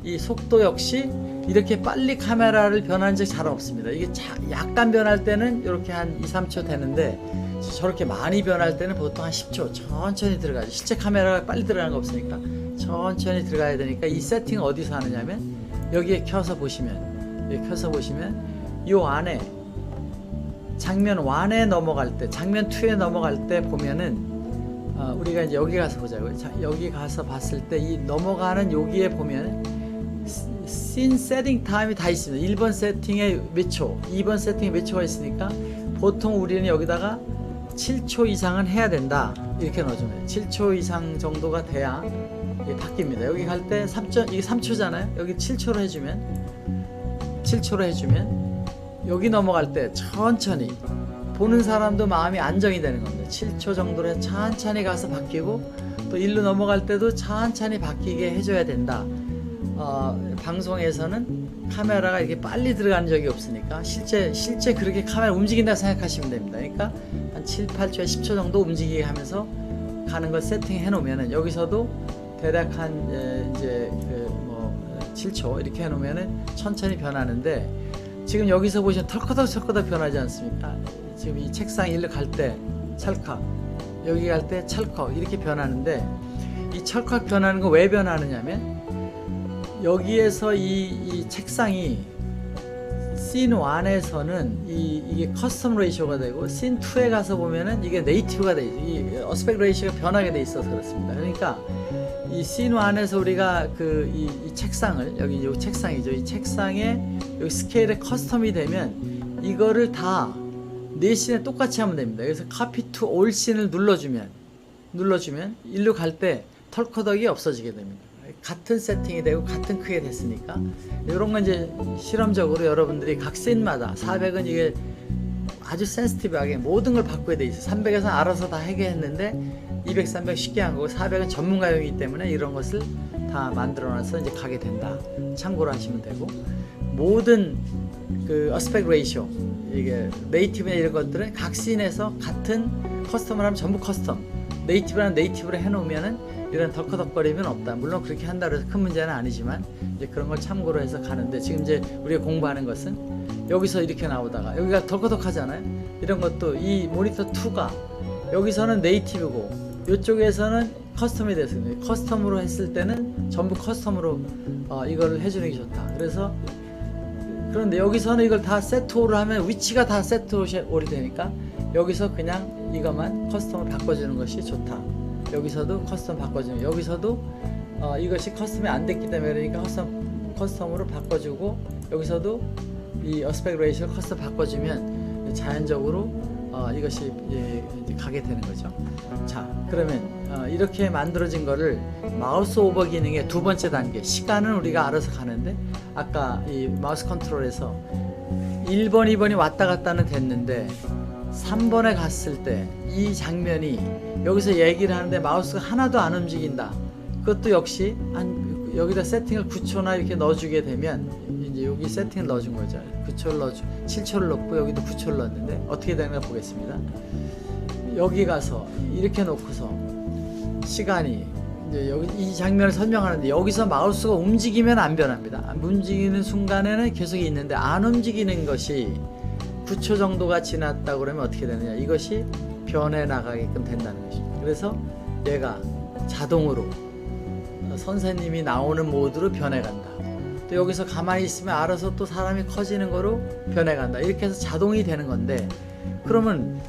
이 속도 역시 이렇게 빨리 카메라를 변한 적 잘 없습니다. 이게 약간 변할 때는 이렇게 한 2, 3초 되는데 저렇게 많이 변할 때는 보통 한 10초 천천히 들어가죠. 실제 카메라가 빨리 들어가는 거 없으니까 천천히 들어가야 되니까 이 세팅을 어디서 하느냐면 여기에 켜서 보시면 요 안에 장면 1에 넘어갈 때, 장면 2에 넘어갈 때 보면은 우리가 이제 여기 가서 보자고요. 자, 여기 가서 봤을 때 이 넘어가는 여기에 보면 씬 세팅 타임이 다 있습니다. 1번 세팅에 몇 초, 2번 세팅에 몇 초가 있으니까 보통 우리는 여기다가 7초 이상은 해야 된다 이렇게 넣어주면 7초 이상 정도가 돼야 이게 바뀝니다. 여기 갈 때 3초, 이게 3초잖아요. 여기 7초로 해주면 여기 넘어갈 때 천천히 보는 사람도 마음이 안정이 되는 겁니다. 7초 정도로 해서 천천히 가서 바뀌고 또 1로 넘어갈 때도 천천히 바뀌게 해줘야 된다. 방송에서는 카메라가 이렇게 빨리 들어가는 적이 없으니까 실제 그렇게 카메라 움직인다 생각하시면 됩니다. 그러니까 한 7, 8초에 10초 정도 움직이게 하면서 가는 걸 세팅해 놓으면은 여기서도 대략 한 이제 7초 이렇게 해 놓으면은 천천히 변하는데 지금 여기서 보시면 털커덕 변하지 않습니까? 지금 이 책상 일로 갈 때 찰칵, 여기 갈 때 찰컥 이렇게 변하는데 이 찰칵 변하는 거 왜 변하느냐면 여기에서 이 책상이 씬 1에서는 이게 커스텀 레이쇼가 되고 씬 2에 가서 보면은 이게 네이티브가 돼 있어요. 이 어스펙트 레이쇼가 변하게 돼 있어서 그렇습니다. 그러니까 이 씬 1에서 우리가 이 책상을 여기 이 책상이죠. 이 책상에 여기 스케일에 커스텀이 되면 이거를 다 4씬에 똑같이 하면 됩니다. 그래서 카피 투 올 씬을 눌러주면 일로 갈 때 털커덕이 없어지게 됩니다. 같은 세팅이 되고 같은 크게 됐으니까 이런 건 이제 실험적으로 여러분들이 각 씬마다 400은 이게 아주 센시티브하게 모든 걸 바꿔야 돼 있어요. 300에서 알아서 다 해결했는데 200, 300 쉽게 한 거고 400은 전문가용이기 때문에 이런 것을 다 만들어놔서 이제 가게 된다. 참고로 하시면 되고 모든 그 어스펙트 레이쇼 이게 네이티브나 이런 것들은 각 씬에서 같은 커스텀을 하면 전부 커스텀 네이티브랑 네이티브로 해놓으면은 이런 덕커덕거림은 없다. 물론 그렇게 한다고 해서 큰 문제는 아니지만 이제 그런 걸 참고로 해서 가는데 지금 이제 우리가 공부하는 것은 여기서 이렇게 나오다가 여기가 덕커덕 하잖아요. 이런 것도 이 모니터 2가 여기서는 네이티브고 이쪽에서는 커스텀이 됐습니다. 커스텀으로 했을 때는 전부 커스텀으로 이걸 해주는 게 좋다. 그래서 그런데 여기서는 이걸 다 세트홀을 하면 위치가 다 세트홀이 되니까 여기서 그냥 이것만 커스텀을 바꿔주는 것이 좋다. 여기서도 커스텀 바꿔주는 여기서도 이것이 커스텀이 안 됐기 때문에 그러니까 커스텀으로 바꿔주고 여기서도 이 어스펙트 레이쇼 커스텀 바꿔주면 자연적으로 이것이 이제 가게 되는 거죠. 자, 그러면 이렇게 만들어진 거를 마우스 오버 기능의 두 번째 단계, 시간은 우리가 알아서 가는데, 아까 이 마우스 컨트롤에서 1번, 2번이 왔다 갔다는 됐는데 3번에 갔을 때 이 장면이 여기서 얘기를 하는데 마우스가 하나도 안 움직인다. 그것도 역시 여기다 세팅을 9초나 이렇게 넣어주게 되면, 이제 여기 세팅을 넣어준 거죠. 9초를 7초를 넣고 여기도 9초를 넣었는데 어떻게 되는가 보겠습니다. 여기 가서 이렇게 놓고서 시간이 이제 여기 이 장면을 설명하는데, 여기서 마우스가 움직이면 안 변합니다. 움직이는 순간에는 계속 있는데 안 움직이는 것이 9초 정도가 지났다 그러면 어떻게 되느냐, 이것이 변해 나가게끔 된다는 것입니다. 그래서 얘가 자동으로 선생님이 나오는 모드로 변해간다. 또 여기서 가만히 있으면 알아서 또 사람이 커지는 거로 변해간다. 이렇게 해서 자동이 되는 건데, 그러면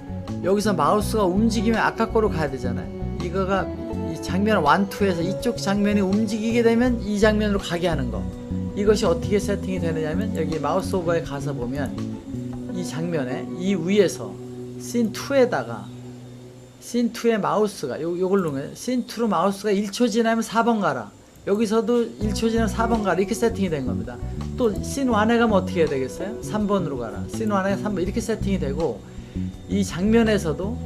여기서 마우스가 움직이면 아까 거로 가야 되잖아요. 이거가 이 장면 1, 2에서 이쪽 장면이 움직이게 되면 이 장면으로 가게 하는 거, 이것이 어떻게 세팅이 되느냐면, 여기 마우스 오버에 가서 보면 이 장면에 이 위에서 씬 2에다가 씬 2의 마우스가 요걸 누르면 씬 2로 마우스가 1초 지나면 4번 가라, 여기서도 1초 지나면 4번 가라, 이렇게 세팅이 된 겁니다. 또 씬 1에 가면 어떻게 해야 되겠어요? 3번으로 가라, 씬 1에 3번, 이렇게 세팅이 되고, 이 장면에서도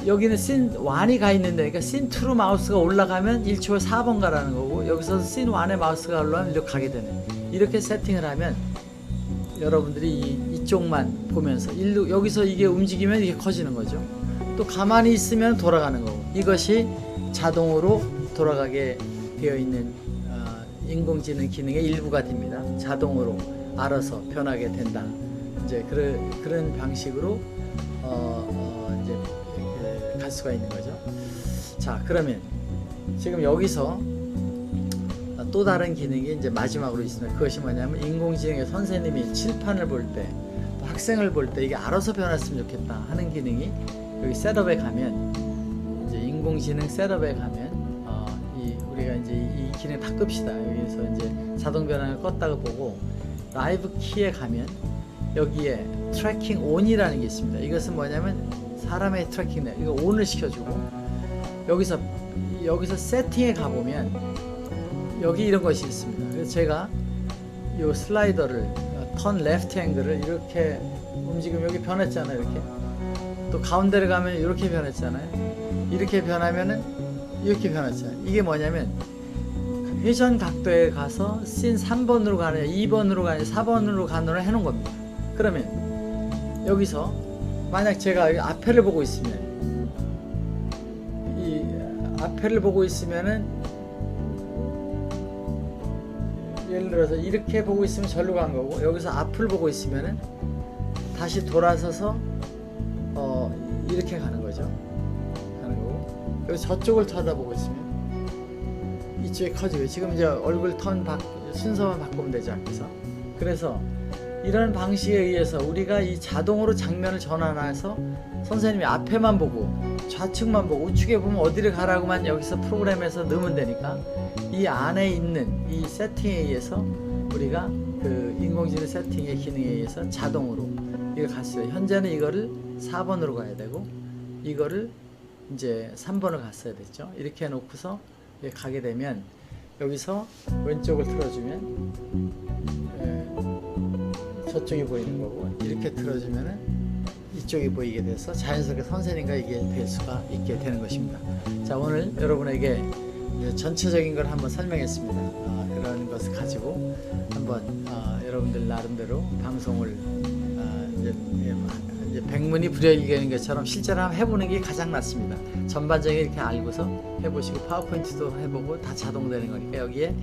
여기는 씬 1이 가 있는데, 그러니까 씬 2로 마우스가 올라가면 1초에 4번 가라는 거고, 여기서 씬 1에 마우스가 올라가면 이렇게 가게 되네. 이렇게 세팅을 하면 여러분들이 이쪽만 보면서 여기서 이게 움직이면 이게 커지는 거죠. 또 가만히 있으면 돌아가는 거고, 이것이 자동으로 돌아가게 되어 있는 인공지능 기능의 일부가 됩니다. 자동으로 알아서 변하게 된다. 이제 그런 방식으로 이제 갈 수가 있는 거죠. 자, 그러면 지금 여기서 또 다른 기능이 이제 마지막으로 있습니다. 그것이 뭐냐면, 인공지능의 선생님이 칠판을 볼 때, 또 학생을 볼 때 이게 알아서 변했으면 좋겠다 하는 기능이 여기 셋업에 가면, 이제 인공지능 셋업에 가면 우리가 이제 이 기능 다 끕시다. 여기서 이제 자동 변환을 껐다고 보고, 라이브 키에 가면 여기에 트래킹 온이라는 게 있습니다. 이것은 뭐냐면 사람의 트래킹, 이거 온을 시켜주고, 여기서 세팅에 가보면 여기 이런 것이 있습니다. 그래서 제가 이 슬라이더를 턴 레프트 앵글을 이렇게 움직이면 여기 변했잖아요. 이렇게 또 가운데를 가면 이렇게 변했잖아요. 이렇게 변하면은 이렇게 변했잖아요. 이게 뭐냐면 회전 각도에 가서 씬 3번으로 가느냐 2번으로 가느냐 4번으로 가느냐 해놓은 겁니다. 그러면 여기서 만약 제가 앞에를 보고 있으면, 이 앞에를 보고 있으면은 예를 들어서 이렇게 보고 있으면 절로 간 거고, 여기서 앞을 보고 있으면은 다시 돌아서서 이렇게 가는 거죠. 가는 거고, 여기 저쪽을 쳐다보고 있으면 이쪽이 커지고, 지금 이제 얼굴 순서만 바꾸면 되죠, 앞에서. 그래서 이런 방식에 의해서 우리가 이 자동으로 장면을 전환해서 선생님이 앞에만 보고 좌측만 보고 우측에 보면 어디를 가라고만 여기서 프로그램에서 넣으면 되니까, 이 안에 있는 이 세팅에 의해서 우리가 그 인공지능 세팅의 기능에 의해서 자동으로 이걸 갔어요. 현재는 이거를 4번으로 가야 되고, 이거를 이제 3번을 갔어야 됐죠. 이렇게 해놓고서 가게 되면 여기서 왼쪽을 틀어주면 저쪽이 보이는 거고, 이렇게 틀어주면은 이쪽이 보이게 돼서 자연스럽게 선생님과 이게 될 수가 있게 되는 것입니다. 자, 오늘 여러분에게 전체적인 걸 한번 설명했습니다. 그런 것을 가지고 한번 여러분들 나름대로 방송을 이제 백문이 불여일견인 것처럼 실제로 한번 해보는 게 가장 낫습니다. 전반적인 이렇게 알고서 해보시고, 파워포인트도 해보고 다 자동되는 거니까 여기에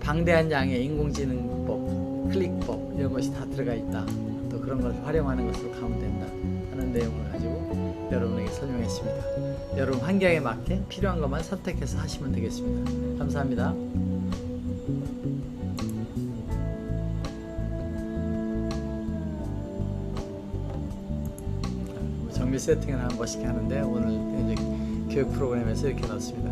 방대한 양의 인공지능법, 클릭법 이런 것이 다 들어가 있다. 또 그런 걸 활용하는 것으로 가면 된다 하는 내용을 가지고 여러분에게 설명했습니다. 여러분 환경에 맞게 필요한 것만 선택해서 하시면 되겠습니다. 감사합니다. 정밀 세팅을 한 번씩 하는데, 오늘 이제 교육 프로그램에서 이렇게 넣었습니다.